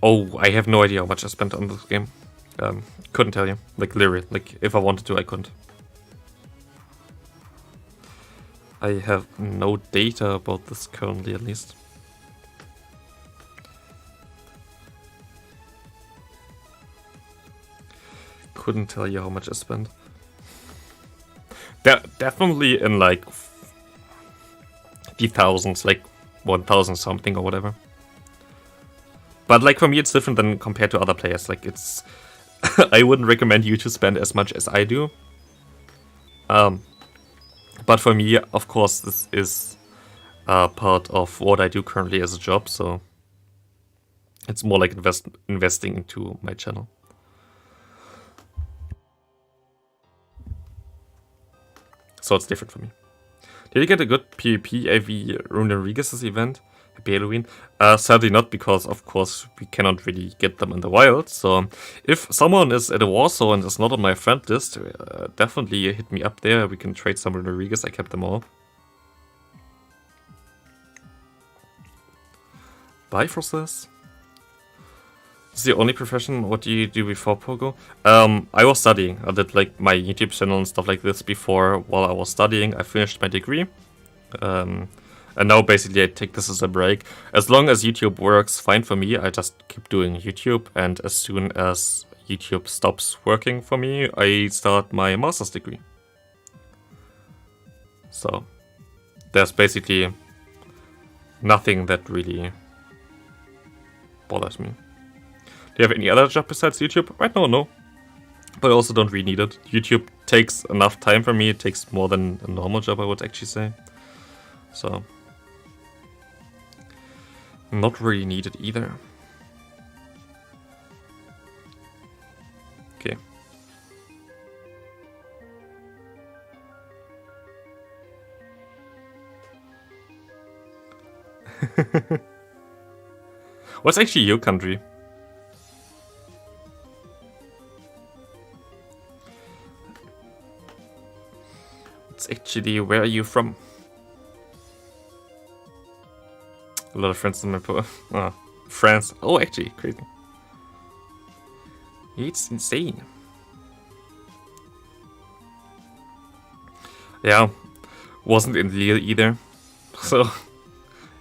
Oh, I have no idea how much I spent on this game. Couldn't tell you. Like, literally. Like, if I wanted to, I couldn't. I have no data about this currently, at least. Couldn't tell you how much I spent. Definitely in, like, the thousands. Like, 1,000 something or whatever. But like for me, it's different than compared to other players. Like it's, I wouldn't recommend you to spend as much as I do. But for me, of course, this is part of what I do currently as a job. So it's more like investing into my channel. So it's different for me. Did you get a good PvP AV Runerigas this event? Happy Halloween. Sadly not, because of course we cannot really get them in the wild. So if someone is at a Warsaw and is not on my friend list, definitely hit me up there. We can trade some Rodriguez. I kept them all. Bye, Frostless. This is the only profession. What do you do before Pogo? I was studying. I did like my YouTube channel and stuff like this before while I was studying. I finished my degree. And now basically I take this as a break. As long as YouTube works fine for me, I just keep doing YouTube. And as soon as YouTube stops working for me, I start my master's degree. So there's basically nothing that really bothers me. Do you have any other job besides YouTube? Right now, no. But I also don't really need it. YouTube takes enough time for me. It takes more than a normal job, I would actually say. So not really needed either. Okay. What's actually your country? It's actually, where are you from? A lot of friends in my France. Oh, actually, crazy. It's insane. Yeah, wasn't in Lille either. So,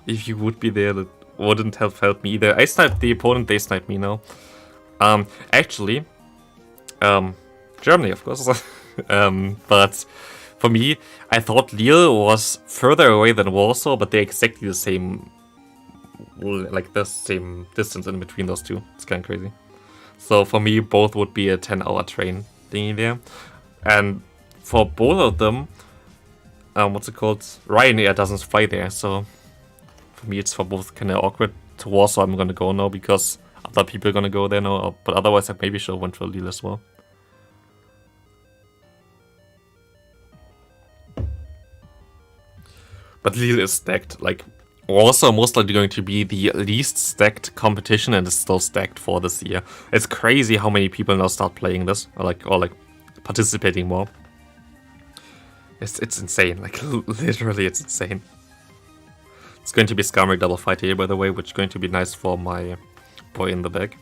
if you would be there, that wouldn't have helped me either. I sniped the opponent, they sniped me now. Actually, Germany, of course. But for me, I thought Lille was further away than Warsaw, but they're exactly the same, like the same distance in between those two. It's kind of crazy. So for me, both would be a 10-hour train thingy there. And for both of them, what's it called? Ryanair doesn't fly there, so for me it's for both kind of awkward. To Warsaw I'm gonna go now because other people are gonna go there now, but otherwise I maybe should have went for Lille as well. But Lille is stacked. Like, Warsaw most likely going to be the least stacked competition, and it's still stacked for this year. It's crazy how many people now start playing this, or like participating more. It's insane. Like, literally, it's insane. It's going to be Skarmory double fight here, by the way, which is going to be nice for my boy in the back.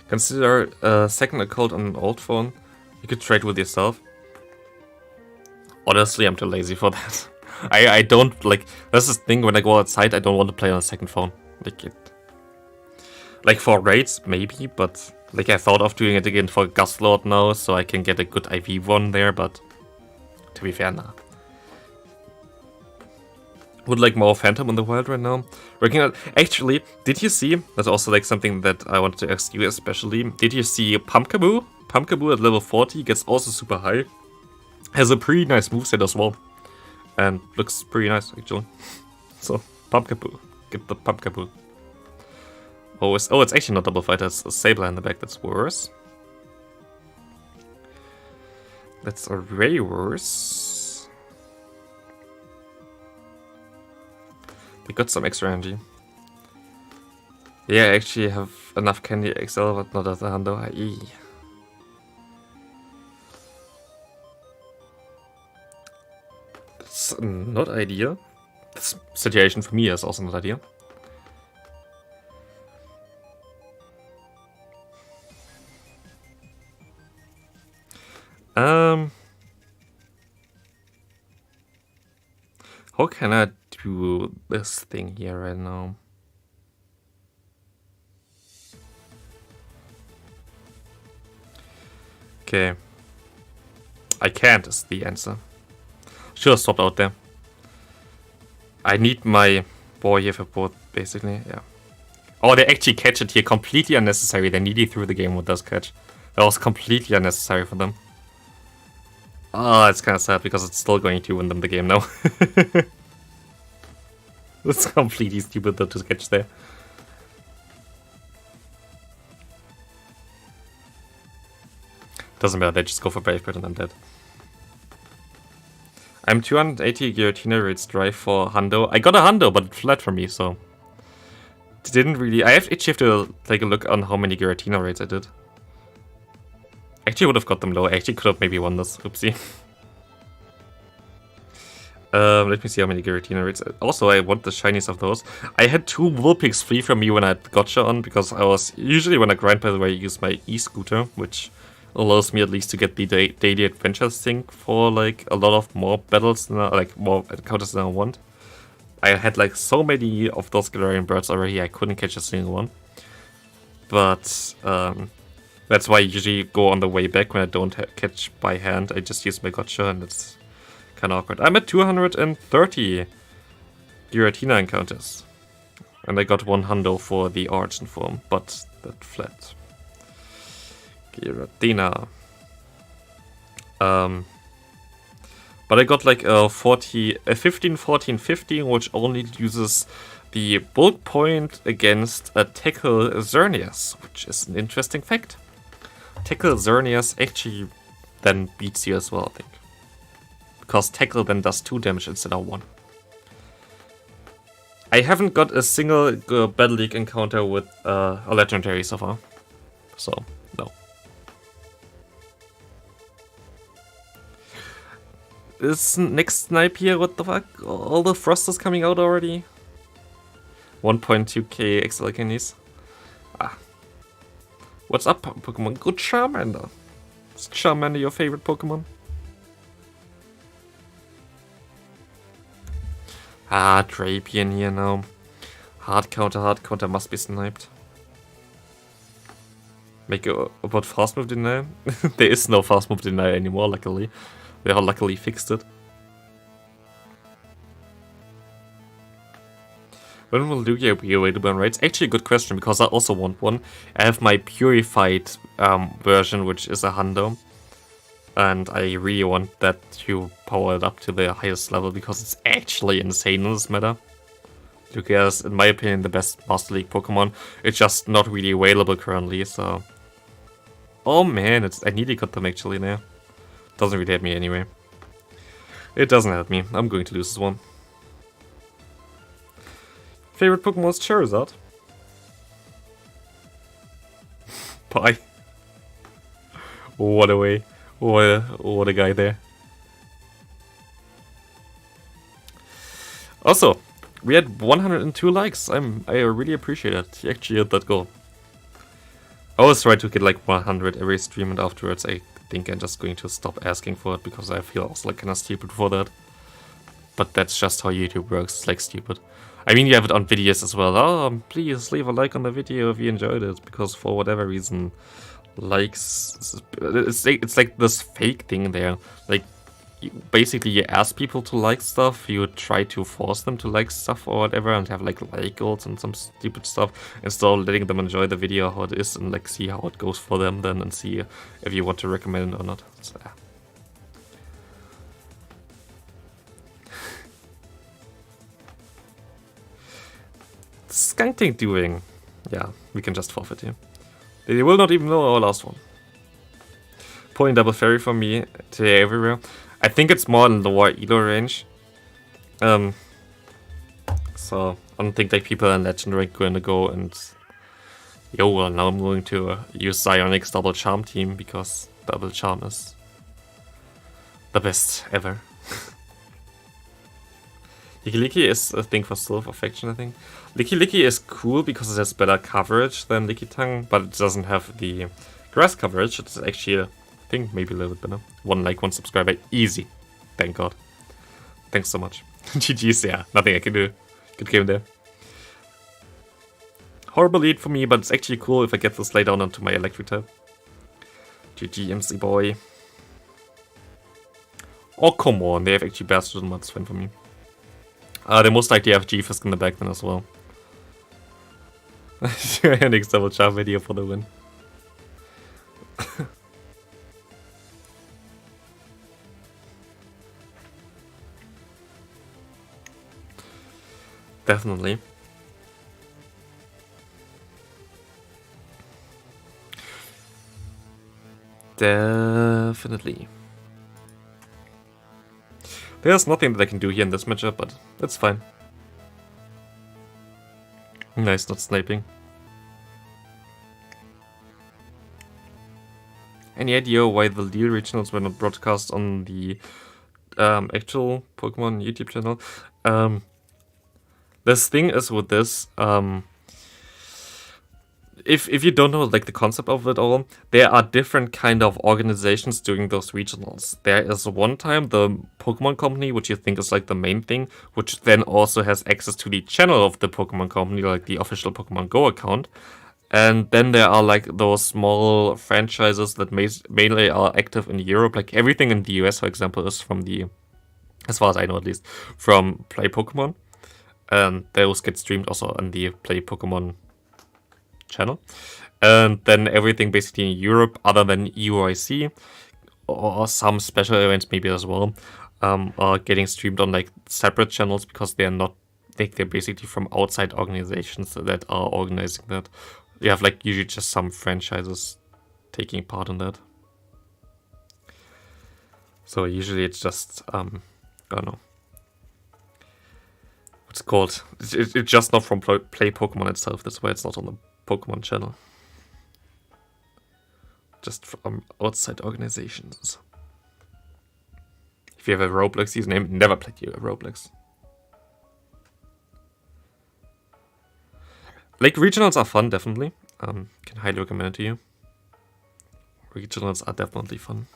Consider a second account on an old phone. You could trade with yourself. Honestly, I'm too lazy for that. I don't, like, that's the thing, when I go outside, I don't want to play on a second phone. Like for raids, maybe, but, like, I thought of doing it again for Guslord now, so I can get a good IV one there, but to be fair, nah. Would like more Phantom in the wild right now. Working out. Actually, did you see? That's also like something that I wanted to ask you especially. Did you see Pumpkaboo? Pumpkaboo at level 40 gets also super high. Has a pretty nice moveset as well. And looks pretty nice actually. So, Pumpkaboo. Get the Pumpkaboo. Oh, it's actually not double fight, it's a Sableye in the back, that's worse. That's way worse. They got some extra energy. Yeah, I actually have enough Candy XL, but not as a Hundo. That's not ideal. This situation for me is also not ideal. How can I do this thing here right now? Okay. I can't is the answer. Should have stopped out there. I need my boy here for both, basically, yeah. Oh, they actually catch it here. Completely unnecessary. They nearly threw the game with this catch. That was completely unnecessary for them. Oh, it's kind of sad because it's still going to win them the game now. It's completely stupid though to catch there. Doesn't matter, they just go for Brave Bird and I'm dead. I'm 280 Giratina rates drive for Hundo. I got a Hundo, but it fled from me, so... Didn't really... I actually have to take a look on how many Giratina rates I did. Actually would have got them low. I actually could have maybe won this. Oopsie. Let me see how many Giratina rates. Also, I want the shinies of those. I had 2 Vulpix free from me when I had Gotcha on, because I was... Usually when I grind, by the way, I use my e-scooter, which allows me at least to get the daily adventures thing for, like, a lot of more battles, than, like, more encounters than I want. I had, like, so many of those Galarian birds already, I couldn't catch a single one. But, that's why I usually go on the way back when I don't catch by hand. I just use my Gotcha, and it's kind of awkward. I'm at 230 Giratina encounters. And I got 1 hundo for the origin form, but that fled. Giratina. But I got like a 15, 14, 15, which only uses the bulk point against a Tackle Xerneas, which is an interesting fact. Tackle Xerneas actually then beats you as well, I think. Because Tackle then does 2 damage instead of 1. I haven't got a single Battle League encounter with a legendary so far. So, no. This next snipe here, what the fuck? All the frost is coming out already? 1.2k XL candies. Ah. What's up, Pokemon? Good Charmander. Is Charmander your favorite Pokemon? Ah, Drapion here now. Hard counter must be sniped. Make it about fast move denial? There is no fast move denial anymore, luckily. They all luckily fixed it. When will Lugia be available on raids? Actually a good question, because I also want one. I have my purified version, which is a hundo. And I really want that to power it up to the highest level, because it's actually insane in this meta. Lugia is, in my opinion, the best Master League Pokemon. It's just not really available currently, so... Oh man, I nearly got them actually now. Doesn't really help me anyway. It doesn't help me. I'm going to lose this one. Favorite Pokemon is Charizard. Bye. What a way. What a guy there. Also, we had 102 likes. I really appreciate it. He actually hit that goal. I always try to get like 100 every stream, and afterwards I think I'm just going to stop asking for it, because I feel also like kinda stupid for that. But that's just how YouTube works, it's like stupid. I mean, you have it on videos as well. Oh, please leave a like on the video if you enjoyed it, because for whatever reason, likes, it's like this fake thing there. Like, basically you ask people to like stuff, you try to force them to like stuff or whatever, and have like goals and some stupid stuff, instead of letting them enjoy the video how it is and like see how it goes for them then, and see if you want to recommend it or not. So, yeah. Skunk Tank doing? Yeah, we can just forfeit here. They will not even know our last one. Pulling double fairy from me today everywhere. I think it's more in lower elo range. So I don't think like people in Legendary are going to go and yo, well now I'm going to use Zionix's double charm team, because double charm is the best ever. Licky is a thing for Silver Faction, I think. Licky is cool because it has better coverage than Lickitung, but it doesn't have the grass coverage. It's actually, I think, maybe a little bit better. 1 like, 1 subscriber, easy. Thank God. Thanks so much. GG's, yeah, nothing I can do. Good game there. Horrible lead for me, but it's actually cool if I get this lay down onto my electric type. GG, MC boy. Oh, come on, they have actually bastard and that's fine for me. They most likely have G-Fisk in the back then as well. Next double charm video for the win. Definitely. Definitely. There's nothing that I can do here in this matchup, but that's fine. Nice, not sniping. Any idea why the Lille regionals were not broadcast on the actual Pokemon YouTube channel? This thing is with this, if you don't know like the concept of it all, there are different kind of organizations doing those regionals. There is one time the Pokemon Company, which you think is like the main thing, which then also has access to the channel of the Pokemon Company, like the official Pokemon Go account. And then there are like those small franchises that mainly are active in Europe. Like everything in the US, for example, is from the, as far as I know at least, from Play Pokemon. And those get streamed also on the Play Pokemon channel. And then everything basically in Europe, other than EUIC, or some special events maybe as well, are getting streamed on like separate channels, because they're not, they're basically from outside organizations that are organizing that. You have like usually just some franchises taking part in that. So usually it's just, I don't know. What's it called? It's just not from Play Pokemon itself, that's why it's not on the Pokemon channel. Just from outside organizations. If you have a Roblox username, never played you a Roblox. Like regionals are fun, definitely. Can highly recommend it to you. regionals are definitely fun.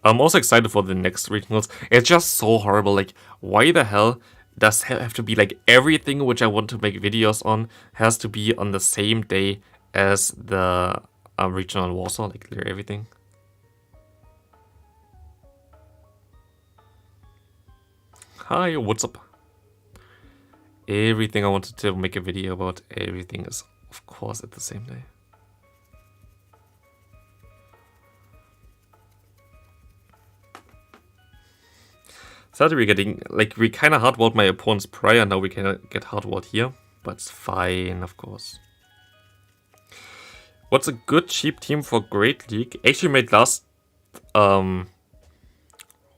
I'm also excited for the next regionals. It's just so horrible. Like, why the hell does have to be like everything which I want to make videos on has to be on the same day as the regional in Warsaw? Like, clear everything. Hi, what's up? Everything I wanted to make a video about, everything is, of course, at the same day. Started we're getting, like, we kind of hardwalled my opponents prior, now we can get hardwalled here, but it's fine, of course. What's a good cheap team for Great League? Actually made last,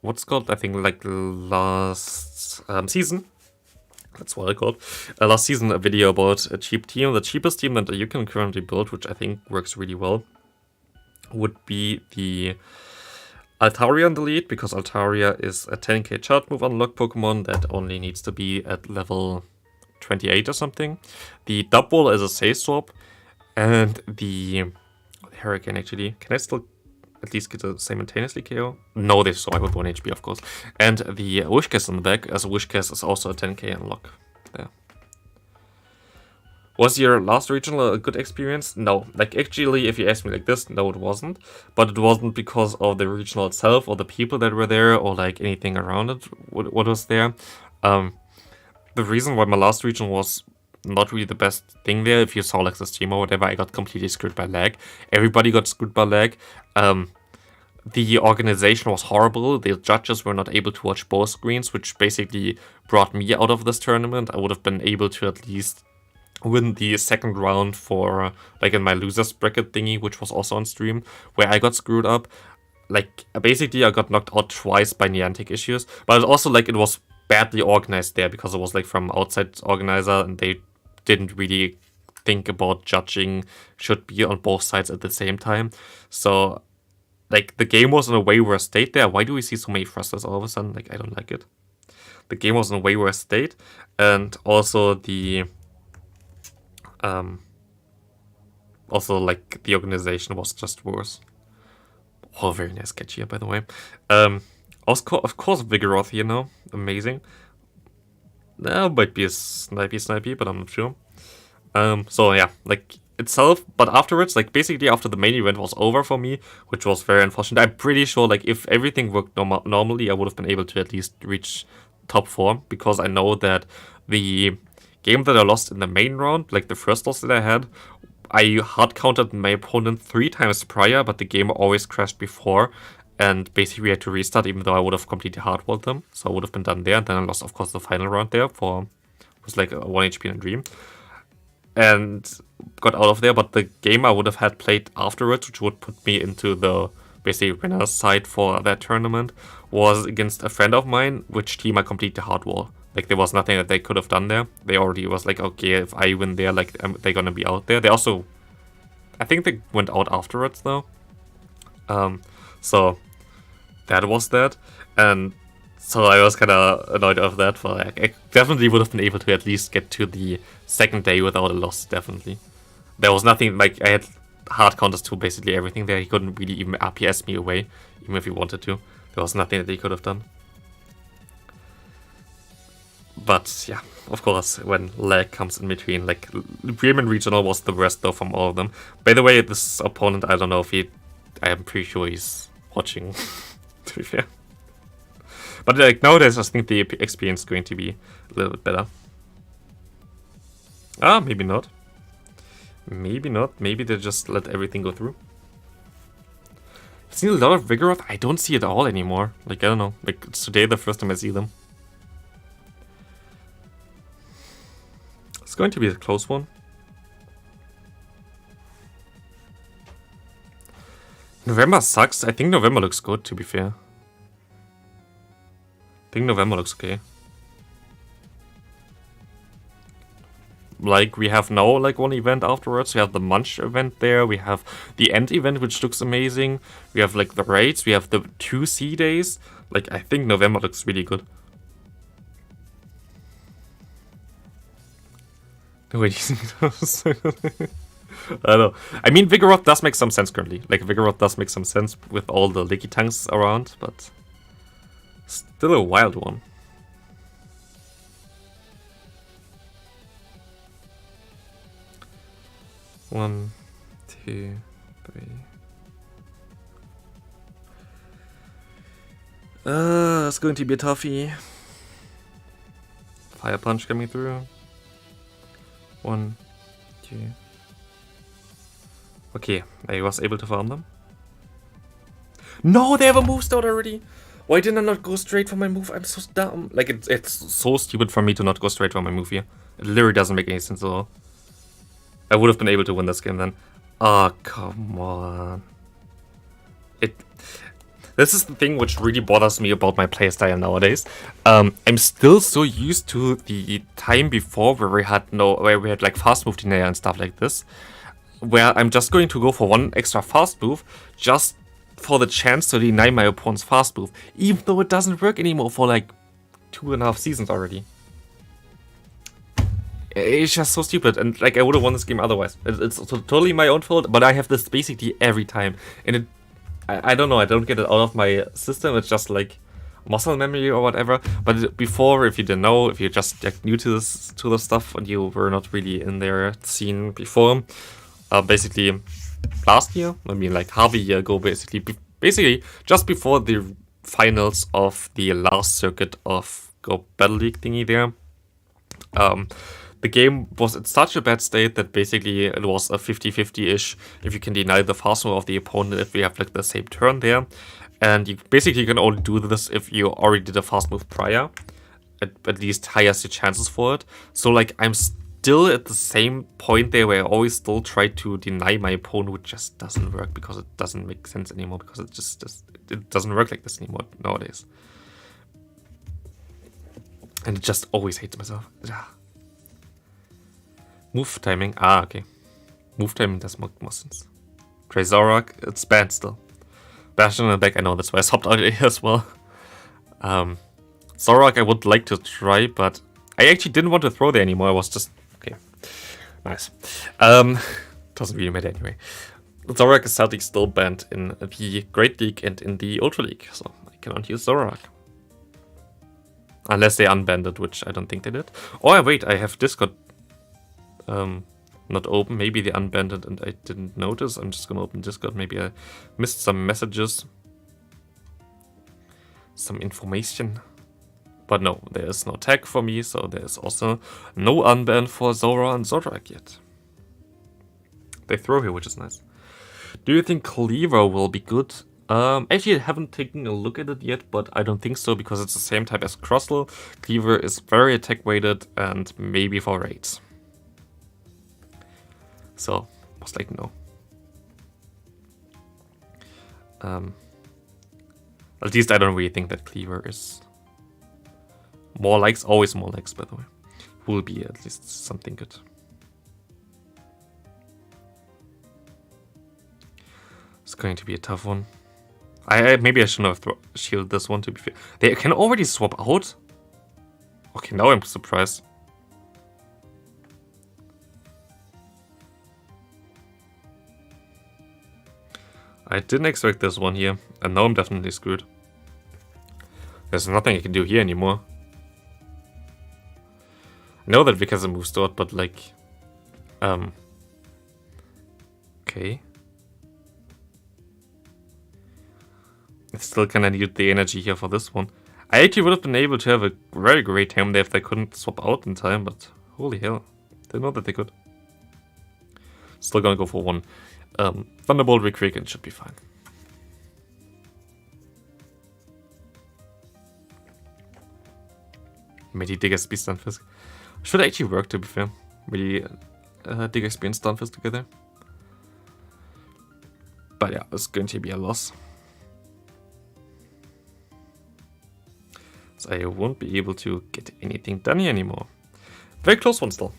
what's called, I think, like, last season. That's what I called. Last season, a video about a cheap team. The cheapest team that you can currently build, which I think works really well, would be the Altaria in the lead, because Altaria is a 10k chart move unlock Pokemon that only needs to be at level 28 or something. The Dubwool is a Safe Swap, and the Hurricane actually. Can I still at least get a simultaneously KO? No, they survive with 1 HP, of course. And the Wishcast in the back, as a Wishcast is also a 10k unlock. There. Was your last regional a good experience? No. Like, actually, if you ask me like this, no, it wasn't. But it wasn't because of the regional itself, or the people that were there, or like anything around it, what was there. The reason why my last regional was not really the best thing there, if you saw like the stream or whatever, I got completely screwed by lag. Everybody got screwed by lag. The organization was horrible. The judges were not able to watch both screens, which basically brought me out of this tournament. I would have been able to at least win the second round for, like, in my losers bracket thingy, which was also on stream, where I got screwed up. Like, basically I got knocked out twice by Niantic issues, but also, like, it was badly organized there, because it was, like, from outside organizer, and they didn't really think about judging should be on both sides at the same time. So, like, the game was in a way worse state there. Why do we see so many thrusters all of a sudden? Like, I don't like it. The game was in a way worse state, and also the like, the organization was just worse. Oh, very nice catch here, by the way. Of course, Vigoroth here now. Amazing. That might be a snipey, but I'm not sure. So yeah, like, itself, but afterwards, like, basically after the main event was over for me, which was very unfortunate. I'm pretty sure, like, if everything worked normally, I would have been able to at least reach top 4, because I know that the game that I lost in the main round, like the first loss that I had, I hard countered my opponent 3 times prior, but the game always crashed before, and basically we had to restart, even though I would have completely hardwalled them, so I would have been done there. And then I lost, of course, the final round there for, it was like a 1 HP in a dream, and got out of there. But the game I would have had played afterwards, which would put me into the basically winner's side for that tournament, was against a friend of mine, which team I completely hardwall. Like, there was nothing that they could have done there. They already was like, okay, if I win there, like, they're gonna be out there. They also, I think they went out afterwards though. So that was that. And so I was kind of annoyed of that. For, like, I definitely would have been able to at least get to the second day without a loss, definitely. There was nothing, like, I had hard counters to basically everything there. He couldn't really even RPS me away, even if he wanted to. There was nothing that he could have done. But yeah, of course, when lag comes in between, like, Bremen Regional was the worst though from all of them. By the way, this opponent, I don't know if I am pretty sure he's watching, to be fair. But like, nowadays I think the experience is going to be a little bit better. Ah, maybe not. Maybe not. Maybe they just let everything go through. I've seen a lot of Vigoroth. I don't see it all anymore. Like, I don't know. Like, it's today the first time I see them. It's going to be a close one. November sucks. I think November looks good, to be fair. I think November looks okay. Like, we have now, like, one event afterwards. We have the Munch event there. We have the End event, which looks amazing. We have, like, the raids. We have the 2C days. Like, I think November looks really good. No, wait, I don't know. I mean, Vigoroth does make some sense currently. Like, Vigoroth does make some sense with all the Licky Tanks around, but still a wild one. One, two, three. It's going to be a toughie. Fire Punch coming through. One, two. Okay, I was able to farm them. No, they have a move start already. Why did I not go straight for my move? I'm so dumb. Like, it's so stupid for me to not go straight for my move here. It literally doesn't make any sense at all. I would have been able to win this game then. Oh, come on. This is the thing which really bothers me about my playstyle nowadays. I'm still so used to the time before where we had like fast move denier and stuff like this, where I'm just going to go for one extra fast move just for the chance to deny my opponent's fast move, even though it doesn't work anymore for like 2.5 seasons already. It's just so stupid, and like I would have won this game otherwise. It's totally my own fault, but I have this basically every time, and I don't know, I don't get it out of my system. It's just like muscle memory or whatever. But before, if you didn't know, if you're just like new to this stuff and you were not really in their scene before, basically last year, I mean like half a year ago, basically just before the finals of the last circuit of Go Battle League thingy there, the game was in such a bad state that basically it was a 50-50-ish if you can deny the fast move of the opponent if we have like the same turn there. And you basically can only do this if you already did a fast move prior. At least highest your chances for it. So like I'm still at the same point there where I always still try to deny my opponent, which just doesn't work because it doesn't make sense anymore, because it doesn't work like this anymore nowadays. And it just always hates myself. Move timing. Ah, okay. Move timing does make more sense. Trezorok, it's banned still. Bastion in the back, I know, that's why I swapped out here as well. Zorok I would like to try, but I actually didn't want to throw there anymore. I was just... Okay. Nice. Doesn't really matter anyway. Zorok is sadly still banned in the Great League and in the Ultra League, so I cannot use Zorok. Unless they unbanned it, which I don't think they did. Oh, wait, I have Discord not open. Maybe they unbanned it and I didn't notice. I'm just gonna open Discord. Maybe I missed some messages, some information. But no, there is no tag for me, so there is also no unban for Zora and Zorak yet. They throw here, which is nice. Do you think Cleaver will be good? Actually, I haven't taken a look at it yet, but I don't think so, because it's the same type as Crossle. Cleaver is very attack weighted and maybe for raids. So, most likely no. At least I don't really think that Cleaver is more likes, always more likes, by the way. Will be at least something good. It's going to be a tough one. Maybe I shouldn't have shielded this one, to be fair. They can already swap out? Okay, now I'm surprised. I didn't expect this one here, and now I'm definitely screwed. There's nothing I can do here anymore. I know that Vic has a move start, but like... Okay. I still kinda need the energy here for this one. I actually would have been able to have a very great time there if they couldn't swap out in time, but holy hell. Didn't know that they could. Still gonna go for one. Thunderbolt Requick and should be fine. Maybe Dig XP Stunfisk. Should actually work, to be fair. Maybe Dig XP and Stunfisk together. But yeah, it's going to be a loss. So I won't be able to get anything done here anymore. Very close one still.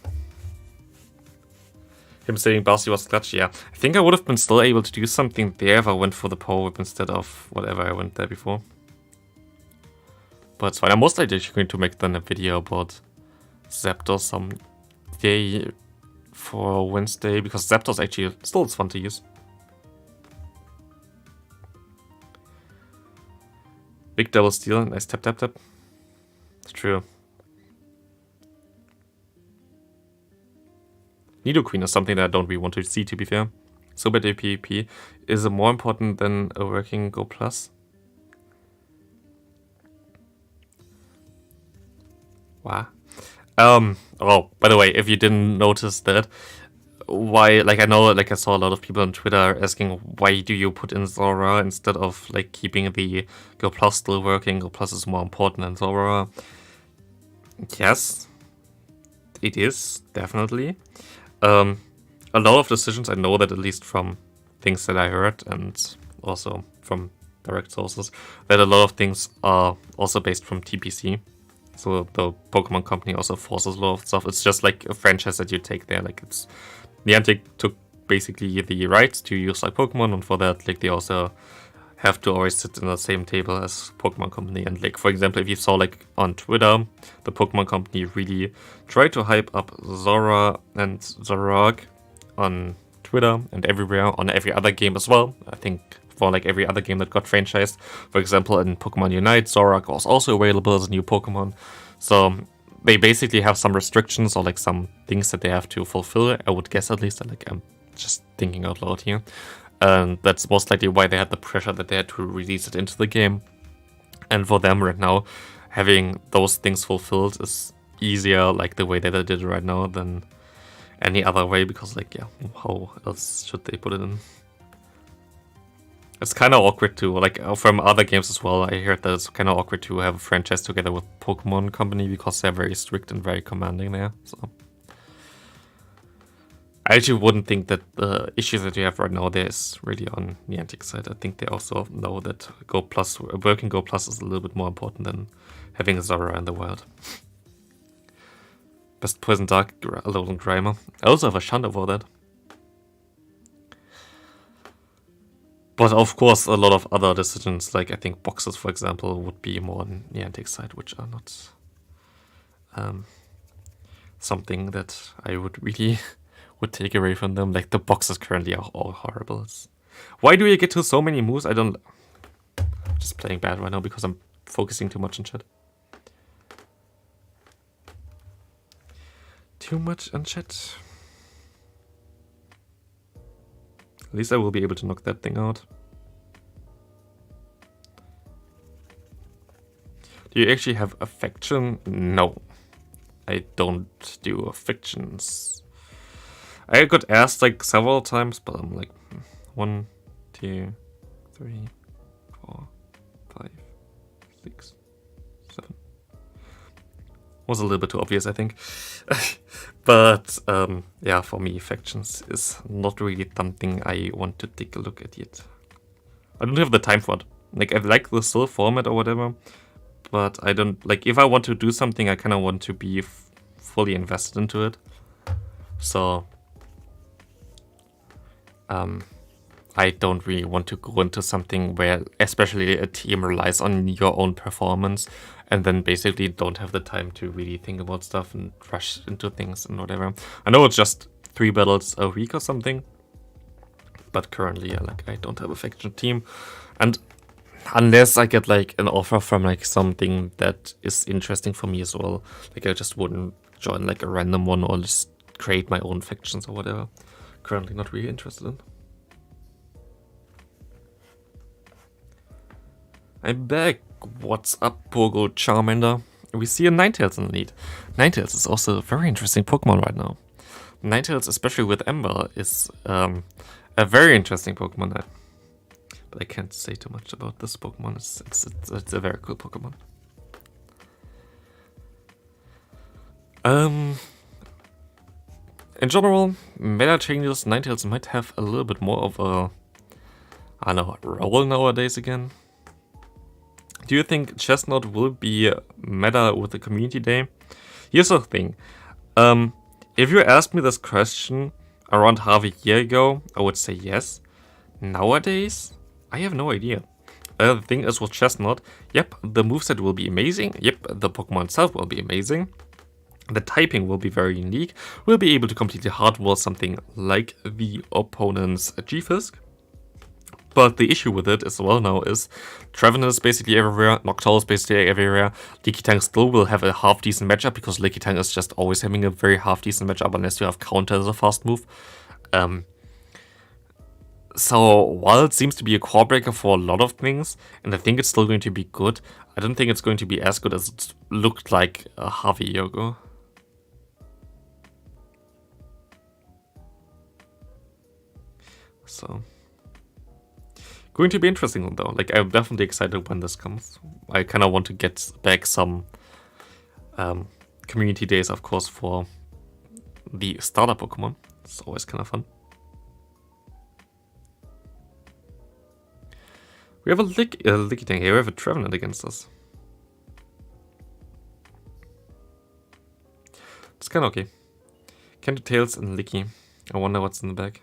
Him saying Barcy was clutch, yeah. I think I would have been still able to do something there if I went for the power whip instead of whatever I went there before. But it's fine. I'm most likely going to make then a video about Zapdos someday for Wednesday, because Zapdos actually still is fun to use. Big double steal, nice tap tap tap. It's true. Nidoqueen is something that I don't really want to see, to be fair. So bad PvP is more important than a working Go Plus. Wow. Oh, by the way, if you didn't notice that, why, like, I know, like, I saw a lot of people on Twitter asking, why do you put in Zora instead of, like, keeping the Go Plus still working? Go Plus is more important than Zora. Yes, it is, definitely. A lot of decisions, I know that, at least from things that I heard and also from direct sources, that a lot of things are also based from TPC. So the Pokemon Company also forces a lot of stuff. It's just like a franchise that you take there. Like, it's Niantic took basically the rights to use like Pokemon, and for that, like, they also have to always sit in the same table as Pokemon Company. And like, for example, if you saw like on Twitter, the Pokemon Company really tried to hype up Zora and Zoroark on Twitter and everywhere, on every other game as well. I think for like every other game that got franchised. For example, in Pokemon Unite, Zoroark was also available as a new Pokemon. So they basically have some restrictions or like some things that they have to fulfill, I would guess, at least. Like, I'm just thinking out loud here. And that's most likely why they had the pressure that they had to release it into the game. And for them right now, having those things fulfilled is easier, like the way that they did it right now, than any other way, because like, yeah, how else should they put it in? It's kind of awkward too, like from other games as well. I heard that it's kind of awkward to have a franchise together with Pokemon Company because they're very strict and very commanding there. So I actually wouldn't think that the issues that you have right now there is really on Niantic's side. I think they also know that Go Plus, working Go Plus, is a little bit more important than having Zora in the wild. Best Poison Dark, Alolan Grimer. I also have a shunt over that. But of course, a lot of other decisions, like I think boxes, for example, would be more on Niantic's side, which are not something that I would really would take away from them. Like, the boxes currently are all horrible. Why do you get to so many moves? I'm just playing bad right now because I'm focusing too much on chat. Too much on chat. At least I will be able to knock that thing out. Do you actually have affection? No. I don't do affections. I got asked like several times, but I'm like, 1, 2, 3, 4, 5, 6, 7. Was a little bit too obvious, I think. But yeah, for me, affections is not really something I want to take a look at yet. I don't have the time for it. Like, I like the still format or whatever, but I don't, like, if I want to do something, I kind of want to be fully invested into it. So I don't really want to go into something where especially a team relies on your own performance and then basically don't have the time to really think about stuff and rush into things and whatever. I know it's just 3 battles a week or something, but currently, yeah, like, I don't have a faction team. And unless I get like an offer from like something that is interesting for me as well, like, I just wouldn't join like a random one or just create my own factions or whatever. Currently not really interested in. I'm back. What's up, Pogo Charmander? We see a Ninetales in the lead. Ninetales is also a very interesting Pokemon right now. Ninetales, especially with Ember, is a very interesting Pokemon. But I can't say too much about this Pokemon. It's a very cool Pokemon. In general, meta changes, Ninetales might have a little bit more of a, I don't know, role nowadays again. Do you think Chestnut will be meta with the community day? Here's the thing. If you asked me this question around half a year ago, I would say yes. Nowadays, I have no idea. The thing is with Chestnut, yep, the moveset will be amazing. Yep, the Pokemon itself will be amazing. The typing will be very unique. We'll be able to completely hardwall something like the opponent's G-Fisk. But the issue with it as well now is Trevenant is basically everywhere, Noctowl is basically everywhere. Lickitung still will have a half-decent matchup because Lickitung is just always having a very half-decent matchup unless you have counter as a fast move. So while it seems to be a core breaker for a lot of things, and I think it's still going to be good, I don't think it's going to be as good as it looked like half a year ago. So, going to be interesting though. Like, I'm definitely excited when this comes. I kind of want to get back some community days, of course, for the starter Pokemon. It's always kind of fun. We have a Lickitung here. We have a Trevenant against us. It's kind of okay. Canto Tails and Licky. I wonder what's in the bag.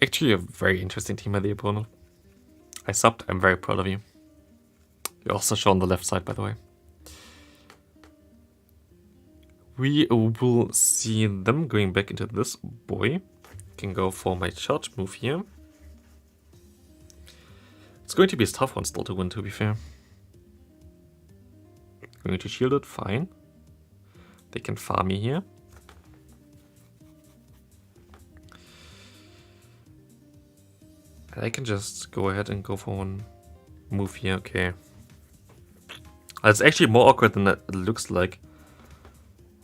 Actually, a very interesting team by the opponent. I subbed. I'm very proud of you. You also show on the left side, by the way. We will see them going back into this boy. Can go for my charge move here. It's going to be a tough one still to win, to be fair. Going to shield it, fine. They can farm me here. I can just go ahead and go for one move here, okay. It's actually more awkward than it looks like.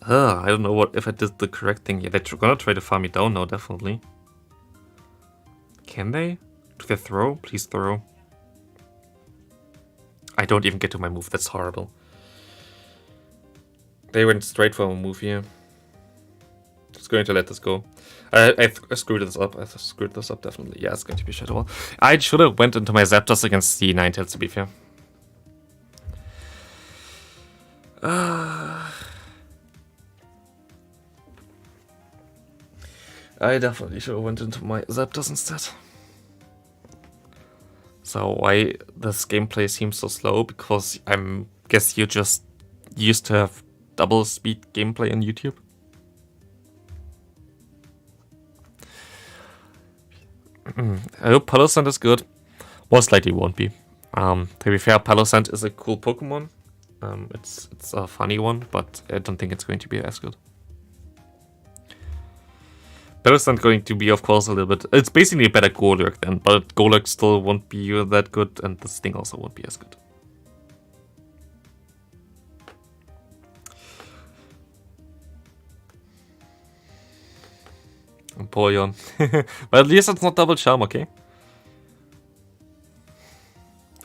I don't know if I did the correct thing here. They're gonna try to farm me down now, definitely. Can they? Do they throw? Please throw. I don't even get to my move, that's horrible. They went straight for a move here. Just going to let this go. I screwed this up. I screwed this up, definitely. Yeah, it's going to be Shadow Ball. I should have went into my Zapdos against the Ninetales, to be fair. I definitely should have went into my Zapdos instead. So why this gameplay seems so slow? Because I guess you just used to have double speed gameplay on YouTube. I hope Palosand is good. Most likely won't be. To be fair, Palosand is a cool Pokemon. It's a funny one, but I don't think it's going to be as good. Palosand going to be, of course, a little bit... It's basically a better Golurk then, but Golurk still won't be that good, and this thing also won't be as good. Empoleon. But at least it's not double charm, okay?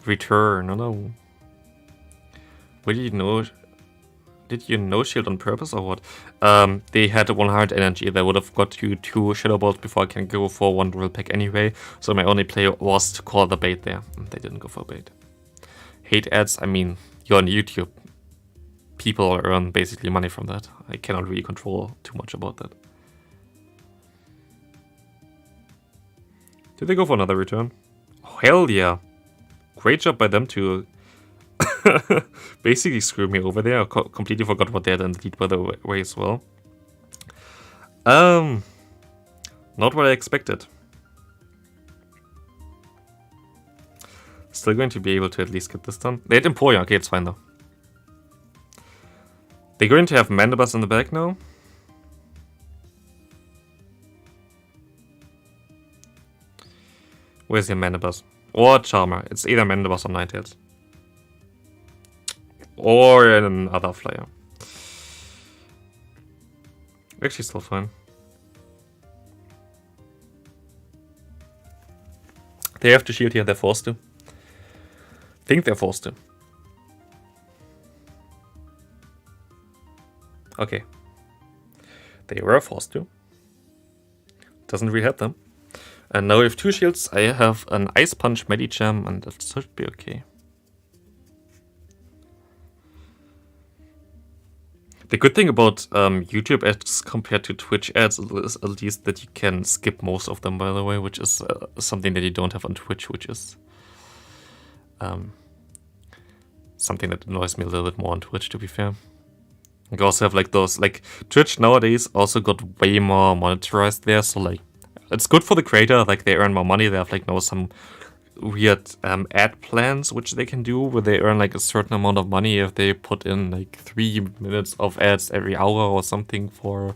Return, no. What did you know? Did you no shield on purpose or what? They had 100 energy. They would have got you 2 Shadow Balls before I can go for 1 drill pack anyway. So my only play was to call the bait there. They didn't go for bait. Hate ads, I mean, you're on YouTube. People earn basically money from that. I cannot really control too much about that. Did they go for another return? Oh, hell yeah. Great job by them to basically screw me over there. I completely forgot what they had in the lead, by the way, as well. Not what I expected. Still going to be able to at least get this done. They had Empoleon. Okay, it's fine though. They're going to have Mandibuzz in the back now. Where's your Mandibuzz? Or Charmer. It's either Mandibuzz or Ninetales. Or another flyer. Actually still fine. They have to shield here, they're forced to. Think they're forced to. Okay. They were forced to. Doesn't really help them. And now we have 2 shields. I have an Ice Punch Medicham, and that should be okay. The good thing about YouTube ads compared to Twitch ads is at least that you can skip most of them, by the way, which is something that you don't have on Twitch, which is something that annoys me a little bit more on Twitch, to be fair. You also have like those, like Twitch nowadays also got way more monetized there, so like it's good for the creator, like they earn more money. They have like now some weird ad plans which they can do where they earn like a certain amount of money if they put in like 3 minutes of ads every hour or something for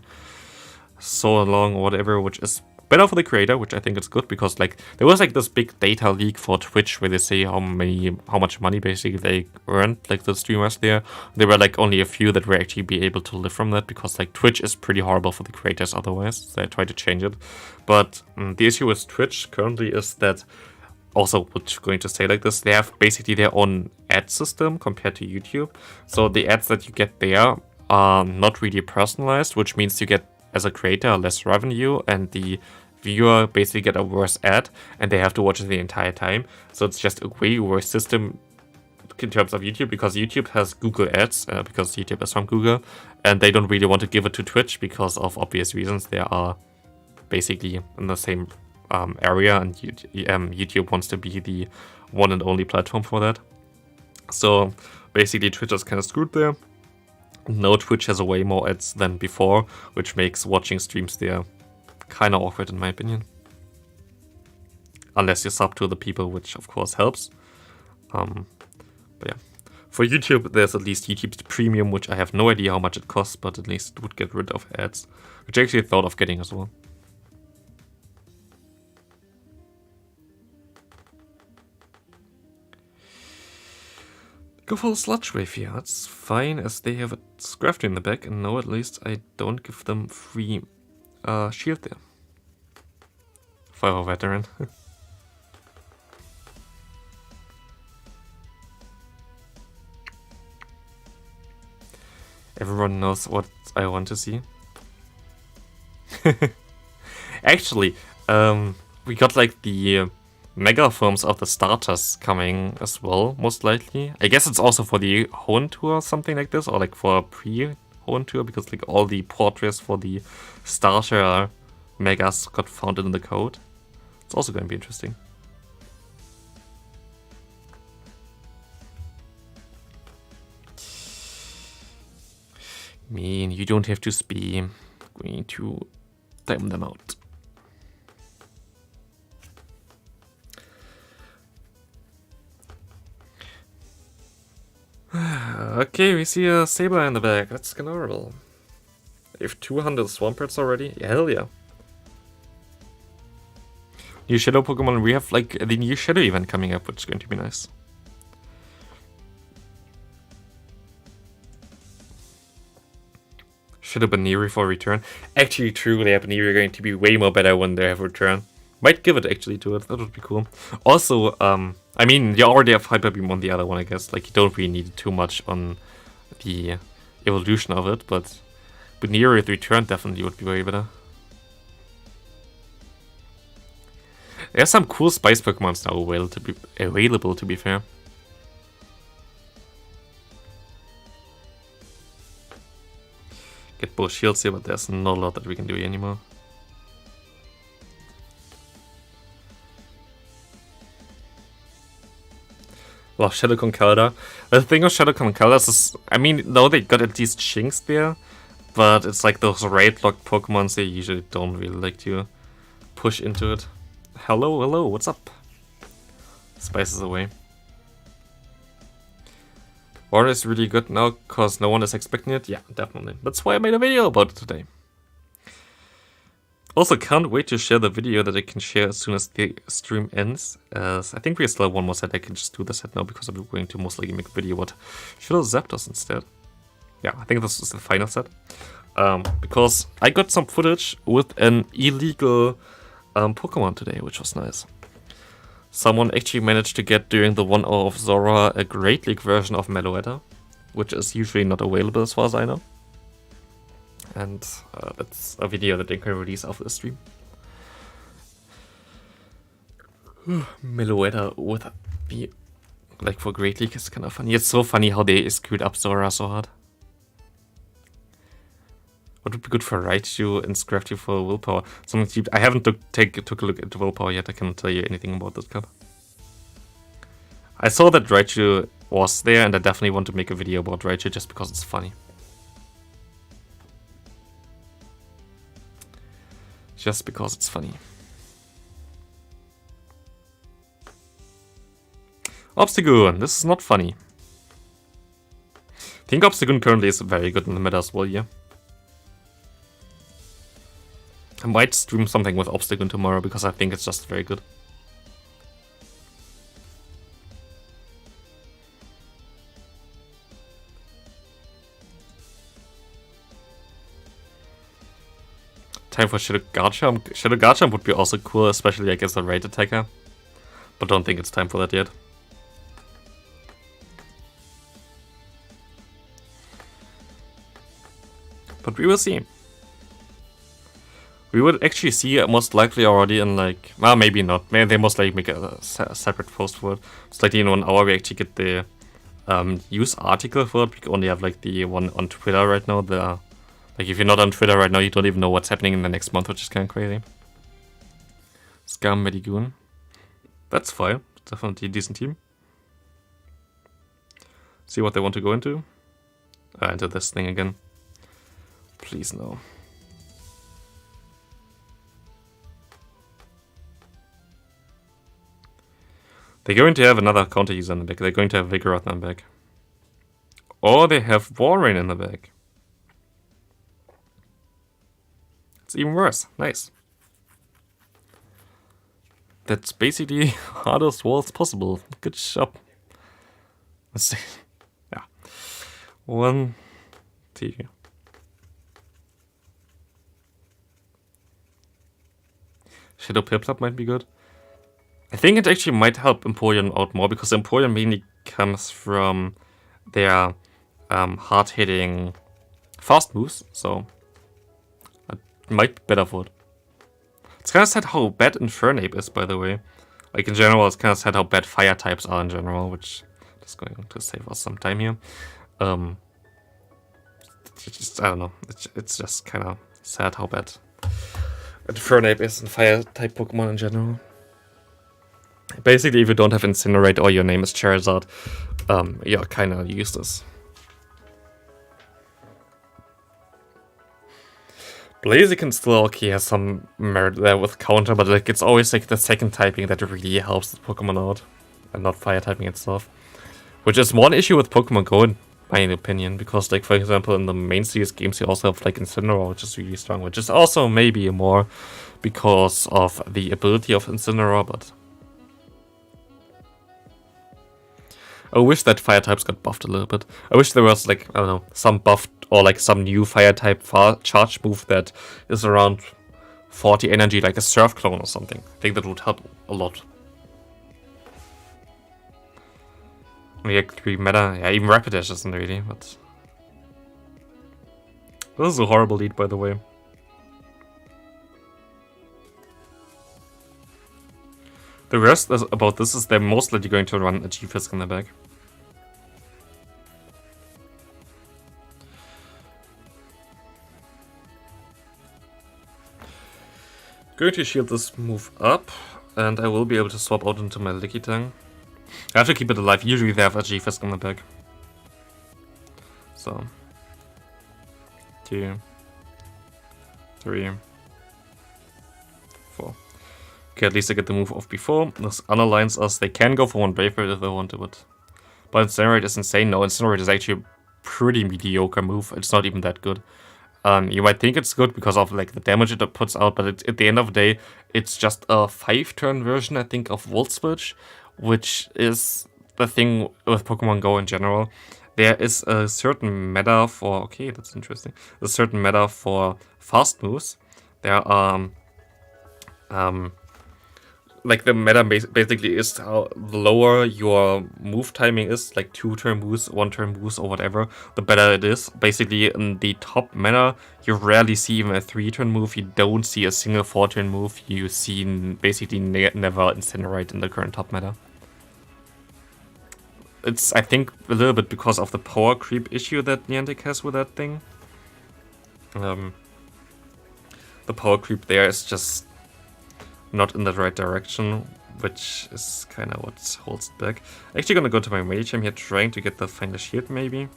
so long or whatever, which is better for the creator, which I think is good, because like there was like this big data leak for Twitch where they say how much money basically they earned, like the streamers there. There were like only a few that were actually be able to live from that, because like Twitch is pretty horrible for the creators otherwise. So I try to change it. But the issue with Twitch currently is that, also going to say like this, they have basically their own ad system compared to YouTube. So the ads that you get there are not really personalized, which means you get, as a creator, less revenue, and the viewer basically get a worse ad, and they have to watch it the entire time. So it's just a way worse system in terms of YouTube, because YouTube has Google Ads, because YouTube is from Google, and they don't really want to give it to Twitch because of obvious reasons. They are basically in the same area, and YouTube wants to be the one and only platform for that. So basically Twitch is kind of screwed there. Now Twitch has way more ads than before, which makes watching streams there kind of awkward in my opinion. Unless you sub to the people, which of course helps. But yeah, for YouTube there's at least YouTube's Premium, which I have no idea how much it costs, but at least it would get rid of ads, which I actually thought of getting as well. Go for the sludge wave here, that's fine, as they have a Scrafty in the back, and now at least I don't give them free shield there. Fire veteran. Everyone knows what I want to see. Actually, we got like the mega forms of the starters coming as well, most likely. I guess it's also for the Hone Tour or something like this, or like for a pre-Hone Tour, because like all the portraits for the starter megas got found in the code. It's also going to be interesting. I mean, you don't have to be going to time them out. Okay, we see a Saber in the back. That's Scanorable. We have 200 Swamperts already. Yeah, hell yeah. New Shadow Pokemon. We have like the new Shadow event coming up, which is going to be nice. Shadow Baniri for return. Actually, true, they have Baniri going to be way more better when they have return. Might give it actually to it. That would be cool. Also, I mean, you already have Hyper Beam on the other one, I guess. Like, you don't really need too much on the evolution of it, but Baniri return definitely would be way better. There's some cool Spice Pokemons now available, to be fair. Get both shields here, but there's not a lot that we can do anymore. Well, Shadow Conkeldurr. The thing of Shadow Conkeldurr is, I mean, though they got at least Chinks there, but it's like those raid-locked Pokemons, they usually don't really like to push into it. Hello, hello, what's up? Spice is away. Water is really good now, because no one is expecting it. Yeah, definitely. That's why I made a video about it today. Also, can't wait to share the video that I can share as soon as the stream ends. As I think we still have one more set. I can just do the set now, because I'm going to most likely make a video about Shadow Zapdos instead. Yeah, I think this is the final set. Because I got some footage with an illegal Pokemon today, which was nice. Someone actually managed to get, during the 1 hour of Zora, a Great League version of Meloetta, which is usually not available as far as I know. And that's a video that they can release after the stream. Meloetta with the, like, for Great League is kind of funny. It's so funny how they screwed up Zora so hard. What would be good for Raichu and Scrafty for Willpower? Something cheap. I haven't took a look at Willpower yet. I cannot tell you anything about this card. I saw that Raichu was there, and I definitely want to make a video about Raichu just because it's funny. Just because it's funny. Obstagoon, this is not funny. I think Obstagoon currently is very good in the meta as well, yeah. I might stream something with Obstagoon tomorrow because I think it's just very good. Time for Shadow Garchomp. Shadow Garchomp would be also cool, especially against a raid attacker. But don't think it's time for that yet. But we will see. We would actually see most likely already in like... Well, maybe not. Maybe they most likely make a separate post for it. It's like in 1 hour we actually get the news article for it. We only have like the one on Twitter right now. Like if you're not on Twitter right now, you don't even know what's happening in the next month, which is kind of crazy. Scum Medigoon. That's fine. Definitely a decent team. See what they want to go into. Into this thing again. Please no. They're going to have another counter user in the back. They're going to have Vigoroth in the back. Or they have Warrain in the back. It's even worse. Nice. That's basically hardest walls possible. Good job. Let's see. Yeah. 1, 2. Shadow Piplup might be good. I think it actually might help Empoleon out more because Empoleon mainly comes from their hard-hitting fast moves, so it might be better for it. It's kind of sad how bad Infernape is, by the way. Like in general, it's kind of sad how bad fire types are in general, which is going to save us some time here. I don't know. It's just kind of sad how bad Infernape is in fire type Pokemon in general. Basically, if you don't have Incinerate or your name is Charizard, you're kind of useless. Blaziken still okay has some merit there with counter, but like it's always like the second typing that really helps the Pokemon out, and not fire typing itself. Which is one issue with Pokemon Go, in my opinion, because like for example in the main series games you also have like Incineroar, which is really strong, which is also maybe more because of the ability of Incineroar, but I wish that fire types got buffed a little bit. I wish there was like, I don't know, some buffed or like some new fire type charge move that is around 40 energy, like a Surf Clone or something. I think that would help a lot. React meta, yeah, even Rapidash isn't really, but this is a horrible lead, by the way. The rest about this is they're most likely going to run a G-Fisk in the back. Going to shield this move up, and I will be able to swap out into my Lickitung. I have to keep it alive. Usually they have a G-Fisk in the back. So 2, 3, 4. Okay, at least I get the move off before. This underlines us. They can go for 1 Brave Bird if they want to, but Incinerate is insane. No, Incinerate is actually a pretty mediocre move. It's not even that good. You might think it's good because of like the damage it puts out, but at the end of the day, it's just a 5-turn version, I think, of Volt Switch, which is the thing with Pokemon Go in general. There is a certain meta for... Okay, that's interesting. A certain meta for fast moves. There are... like the meta basically is how the lower your move timing is, like 2-turn moves, 1-turn moves or whatever, the better it is. Basically in the top meta, you rarely see even a 3-turn move, you don't see a single 4-turn move, you see basically never Incinerate in the current top meta. It's, I think, a little bit because of the power creep issue that Niantic has with that thing. The power creep there is just not in the right direction, which is kind of what holds it back. Actually gonna go to my mage. I'm here trying to get the final shield maybe.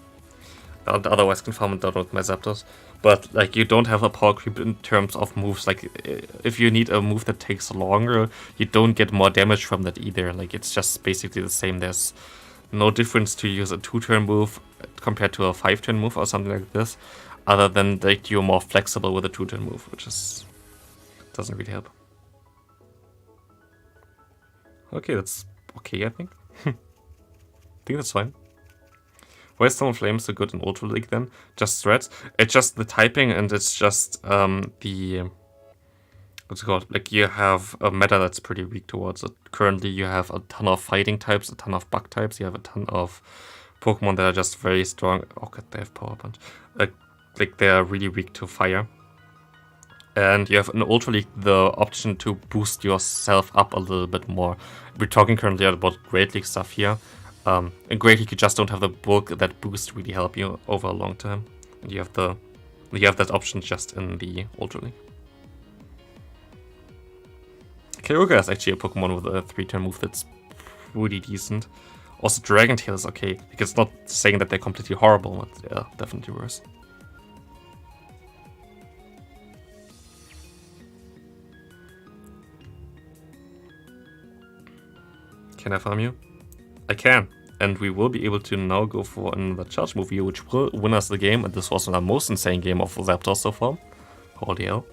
Otherwise can farm it down with my Zapdos. But like you don't have a power creep in terms of moves. Like if you need a move that takes longer, you don't get more damage from that either. Like it's just basically the same. There's no difference to use a 2-turn move compared to a 5-turn move or something like this, other than that you're more flexible with a 2-turn move, which is doesn't really help. Okay, that's okay, I think. I think that's fine. Why is Stone Flame so good in Ultra League then? Just threats? It's just the typing and it's just the... What's it called? Like you have a meta that's pretty weak towards it. Currently you have a ton of fighting types, a ton of bug types, you have a ton of Pokemon that are just very strong. Oh god, they have Power Punch. Like they're really weak to fire. And you have in Ultra League the option to boost yourself up a little bit more. We're talking currently about Great League stuff here. In Great League you just don't have the bulk that boost really help you over a long time. And you have that option just in the Ultra League. Kyogre is actually a Pokemon with a 3-turn move that's pretty decent. Also Dragon Tail is okay. Like, it's not saying that they're completely horrible, but they're definitely worse. Can I farm you? I can. And we will be able to now go for another charge move here, which will win us the game. And this was the most insane game of Zapdos so far. Holy hell.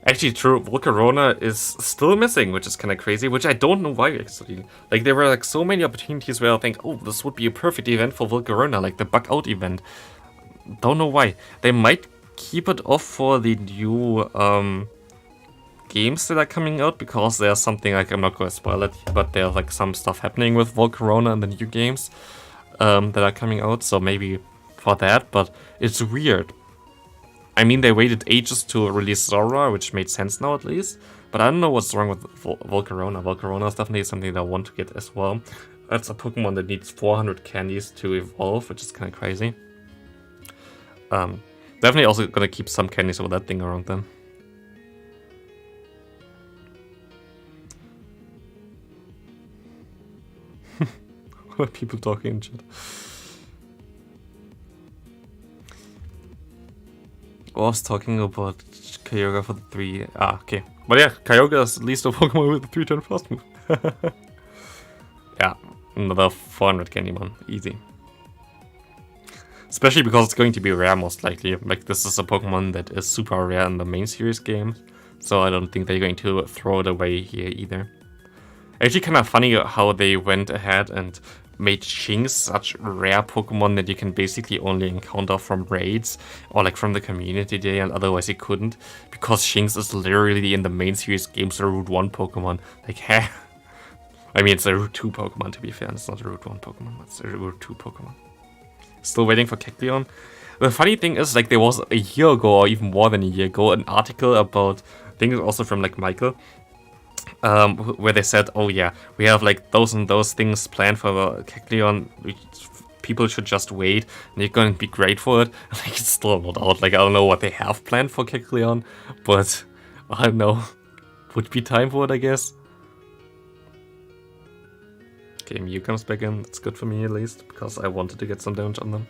Actually, true, Volcarona is still missing, which is kind of crazy, which I don't know why, actually. Like, there were, like, so many opportunities where I think, oh, this would be a perfect event for Volcarona, like the Bug Out event. Don't know why. They might keep it off for the new, games that are coming out, because there's something, like, I'm not going to spoil it, but there's, like, some stuff happening with Volcarona in the new games, that are coming out, so maybe for that, but it's weird. I mean, they waited ages to release Zora, which made sense now at least. But I don't know what's wrong with Volcarona. Volcarona is definitely something that I want to get as well. That's a Pokemon that needs 400 candies to evolve, which is kind of crazy. Definitely also gonna keep some candies with that thing around then. What are people talking in chat? I was talking about Kyogre for the 3... Ah, okay. But yeah, Kyogre is at least a Pokemon with a 3-turn fast move. Yeah, another 400 Candymon. Easy. Especially because it's going to be rare most likely. Like, this is a Pokemon that is super rare in the main series games. So I don't think they're going to throw it away here either. Actually kind of funny how they went ahead and made Shinx such rare Pokemon that you can basically only encounter from raids or like from the community day, and otherwise you couldn't, because Shinx is literally in the main series games a Route 1 Pokemon. Like, heh. I mean, it's a Route 2 Pokemon to be fair, it's not a Route 1 Pokemon, it's a Route 2 Pokemon. Still waiting for Kecleon. The funny thing is, like, there was a year ago, or even more than a year ago, an article about, I think it was also from like Michael, where they said, oh yeah, we have like those and those things planned for Kecleon, people should just wait, and you're going to be great for it. Like, it's still not out. Like, I don't know what they have planned for Kecleon, but I don't know. Would be time for it, I guess. Okay, Mew comes back in. That's good for me at least, because I wanted to get some damage on them.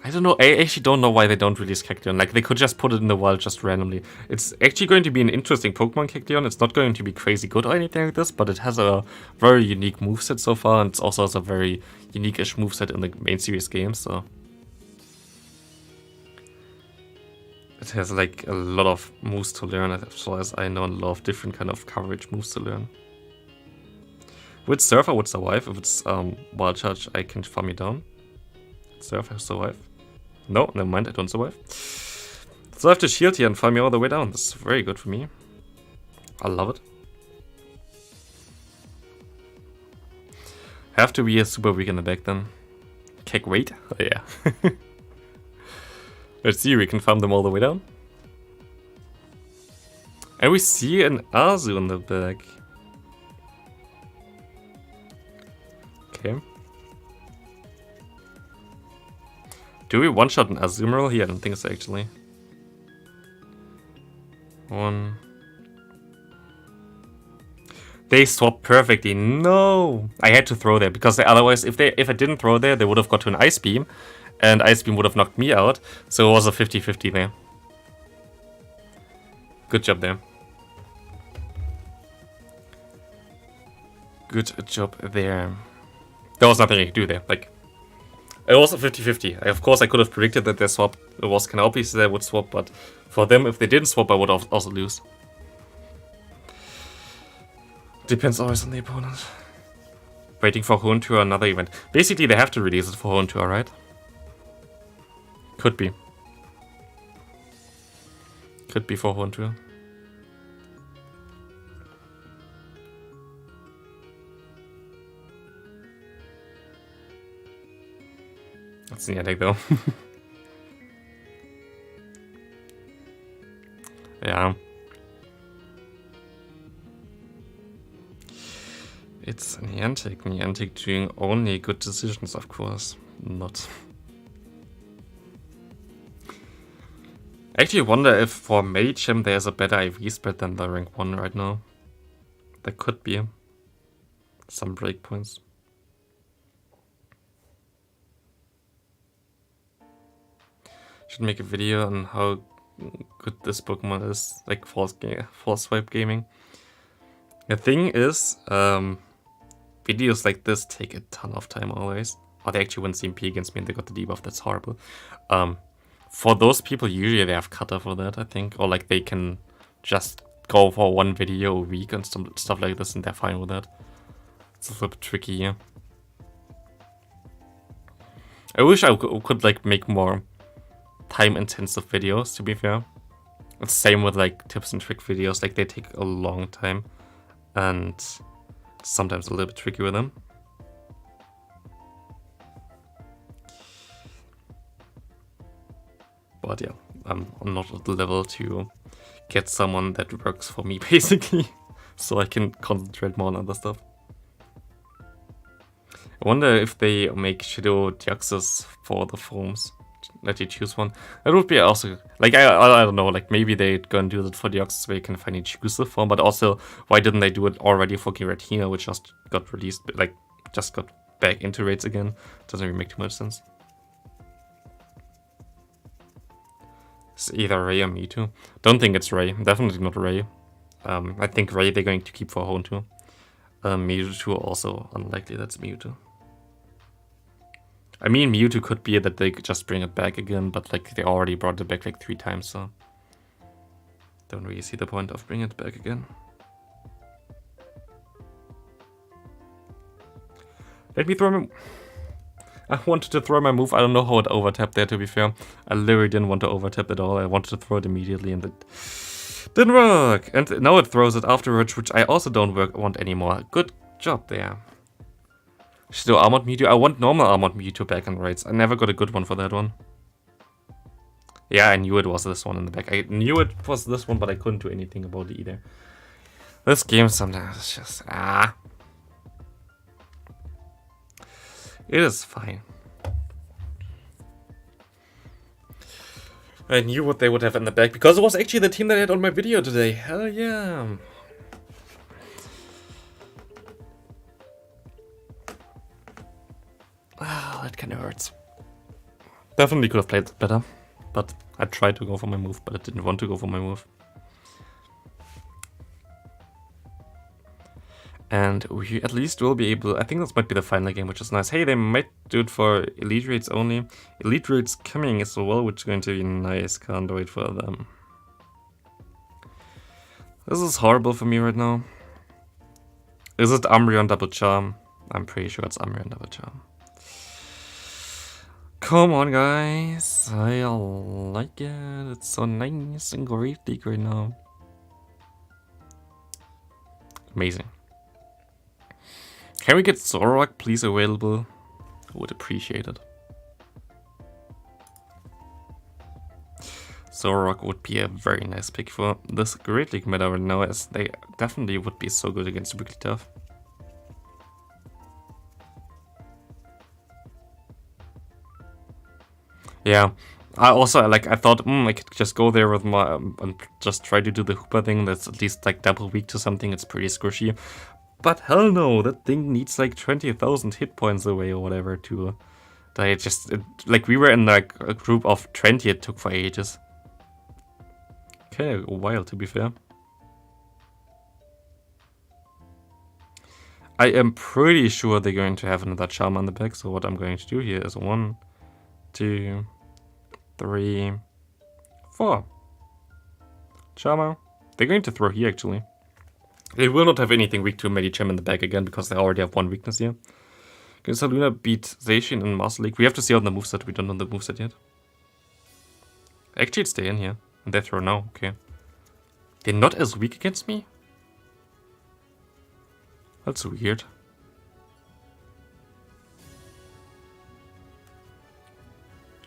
I don't know, I actually don't know why they don't release Kecleon. Like, they could just put it in the wild just randomly. It's actually going to be an interesting Pokemon, Kecleon. It's not going to be crazy good or anything like this, but it has a very unique moveset so far, and it's also has a very unique-ish moveset in the main series games, so... It has, like, a lot of moves to learn, as far as I know, and a lot of different kind of coverage moves to learn. With Surf, I would survive. If it's Wild Charge, I can farm you down. Surf, I survive. No, never mind, I don't survive. So I have to shield here and farm me all the way down. This is very good for me. I love it. Have to be a super weak in the back then. Kick weight? Oh yeah. Let's see, we can farm them all the way down. And we see an Azu in the back. Okay. Do we one-shot an Azumarill here? I don't think so, actually. 1. They swapped perfectly. No! I had to throw there, because otherwise, if I didn't throw there, they would have got to an Ice Beam, and Ice Beam would have knocked me out, so it was a 50-50 there. Good job there. Good job there. There was nothing I could do there. Like, it was a 50-50. Of course, I could have predicted that they swapped. It was kind of obvious they would swap, but for them, if they didn't swap, I would also lose. Depends always on the opponent. Waiting for Hoenn Tour, another event. Basically, they have to release it for Hoenn Tour, right? Could be. Could be for Hoenn Tour. That's Niantic though. Yeah. It's Niantic. Niantic doing only good decisions, of course. Not. I actually wonder if for Mayhem there's a better IV spread than the rank 1 right now. There could be some breakpoints. Should make a video on how good this Pokemon is, like force swipe gaming. The thing is, videos like this take a ton of time always. Oh, they actually won CMP against me and they got the debuff, that's horrible. For those people, usually they have cutter for that, I think. Or like they can just go for one video a week and stuff like this and they're fine with that. It's a little bit tricky, yeah. I wish I could like make more time-intensive videos, to be fair. It's same with like tips and trick videos, like they take a long time and sometimes a little bit tricky with them. But yeah, I'm not at the level to get someone that works for me basically, so I can concentrate more on other stuff. I wonder if they make Shadow Deoxys for the forms. Let you choose one. That would be also like I don't know, like maybe they're gonna do that for Deoxys where you can finally choose the form, but also why didn't they do it already for Giratina, which just got released, like just got back into raids again? Doesn't really make too much sense. It's either Ray or Mewtwo. Don't think it's Ray. Definitely not Ray. I think Ray they're going to keep for Hoenn Tour. Mewtwo also unlikely. That's Mewtwo. I mean, Mewtwo could be that they could just bring it back again, but like they already brought it back like 3 times, so don't really see the point of bringing it back again. Let me throw my... I wanted to throw my move. I don't know how it overtapped there, to be fair. I literally didn't want to overtap at all. I wanted to throw it immediately and it didn't work. And now it throws it afterwards, which I also don't want anymore. Good job there. Still Armored Mewtwo. I want normal Armored Mewtwo back in raids. I never got a good one for that one. Yeah, I knew it was this one in the back. I knew it was this one, but I couldn't do anything about it either. This game sometimes is just... It is fine. I knew what they would have in the back, because it was actually the team that I had on my video today. Hell yeah. Ah, that kind of hurts. Definitely could have played better, but I tried to go for my move, but I didn't want to go for my move. And we at least will be able... I think this might be the final game, which is nice. Hey, they might do it for Elite Raids only. Elite Raids coming as well, which is going to be nice. Can't wait for them. This is horrible for me right now. Is it Umbreon Double Charm? I'm pretty sure it's Umbreon Double Charm. Come on, guys. I like it. It's so nice and great league right now. Amazing. Can we get Zoroark, please, available? I would appreciate it. Zoroark would be a very nice pick for this Great League meta right now, as they definitely would be so good against Wigglytuff. Yeah, I thought, I could just go there with my and just try to do the Hooper thing. That's at least like double weak to something. It's pretty squishy. But hell no, that thing needs like 20,000 hit points away or whatever to die. Like we were in like a group of 20. It took for ages. Okay, a while to be fair. I am pretty sure they're going to have another charm on the back. So what I'm going to do here is 1, 2, 3, 4. Charmer. They're going to throw here actually. They will not have anything weak to Medicham in the back again because they already have one weakness here. Can Saluna beat Zacian in Master League? We have to see on the moveset. We don't know the moveset yet. Actually, it's stay in here. And they throw now. Okay. They're not as weak against me? That's weird.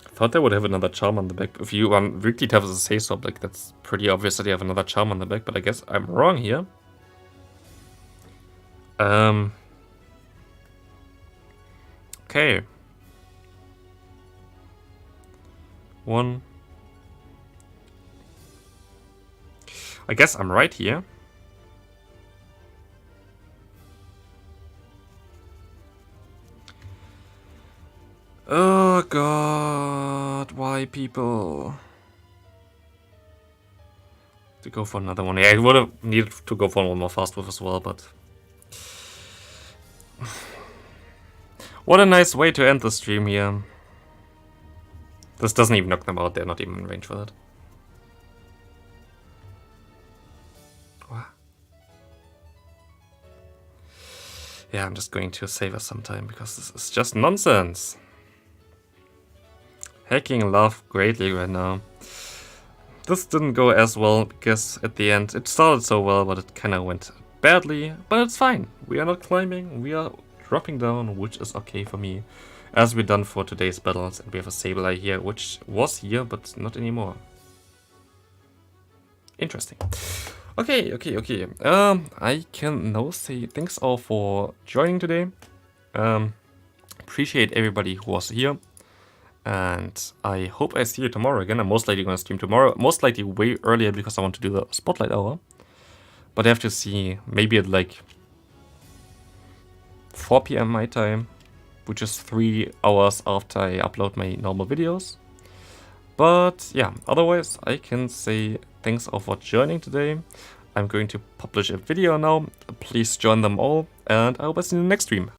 I thought they would have another charm on the back. If you weakly tough as a say-so, like that's pretty obvious that they have another charm on the back, but I guess I'm wrong here. Okay. 1. I guess I'm right here. Oh god, why people? To go for another one. Yeah, I would have needed to go for one more fast move as well, but what a nice way to end the stream here. This doesn't even knock them out, they're not even in range for that. What? Yeah, I'm just going to save us some time because this is just nonsense. Hacking love greatly right now. This didn't go as well because at the end it started so well, but it kind of went badly. But it's fine. We are not climbing, we are dropping down, which is okay for me. As we're done for today's battles, and we have a Sableye here, which was here, but not anymore. Interesting. Okay. I can now say thanks all for joining today. Appreciate everybody who was here. And I hope I see you tomorrow again. I'm most likely going to stream tomorrow. Most likely way earlier because I want to do the Spotlight Hour. But I have to see, maybe at like 4 PM my time, which is 3 hours after I upload my normal videos. But yeah, otherwise I can say thanks all for joining today. I'm going to publish a video now. Please join them all, and I hope I see you in the next stream.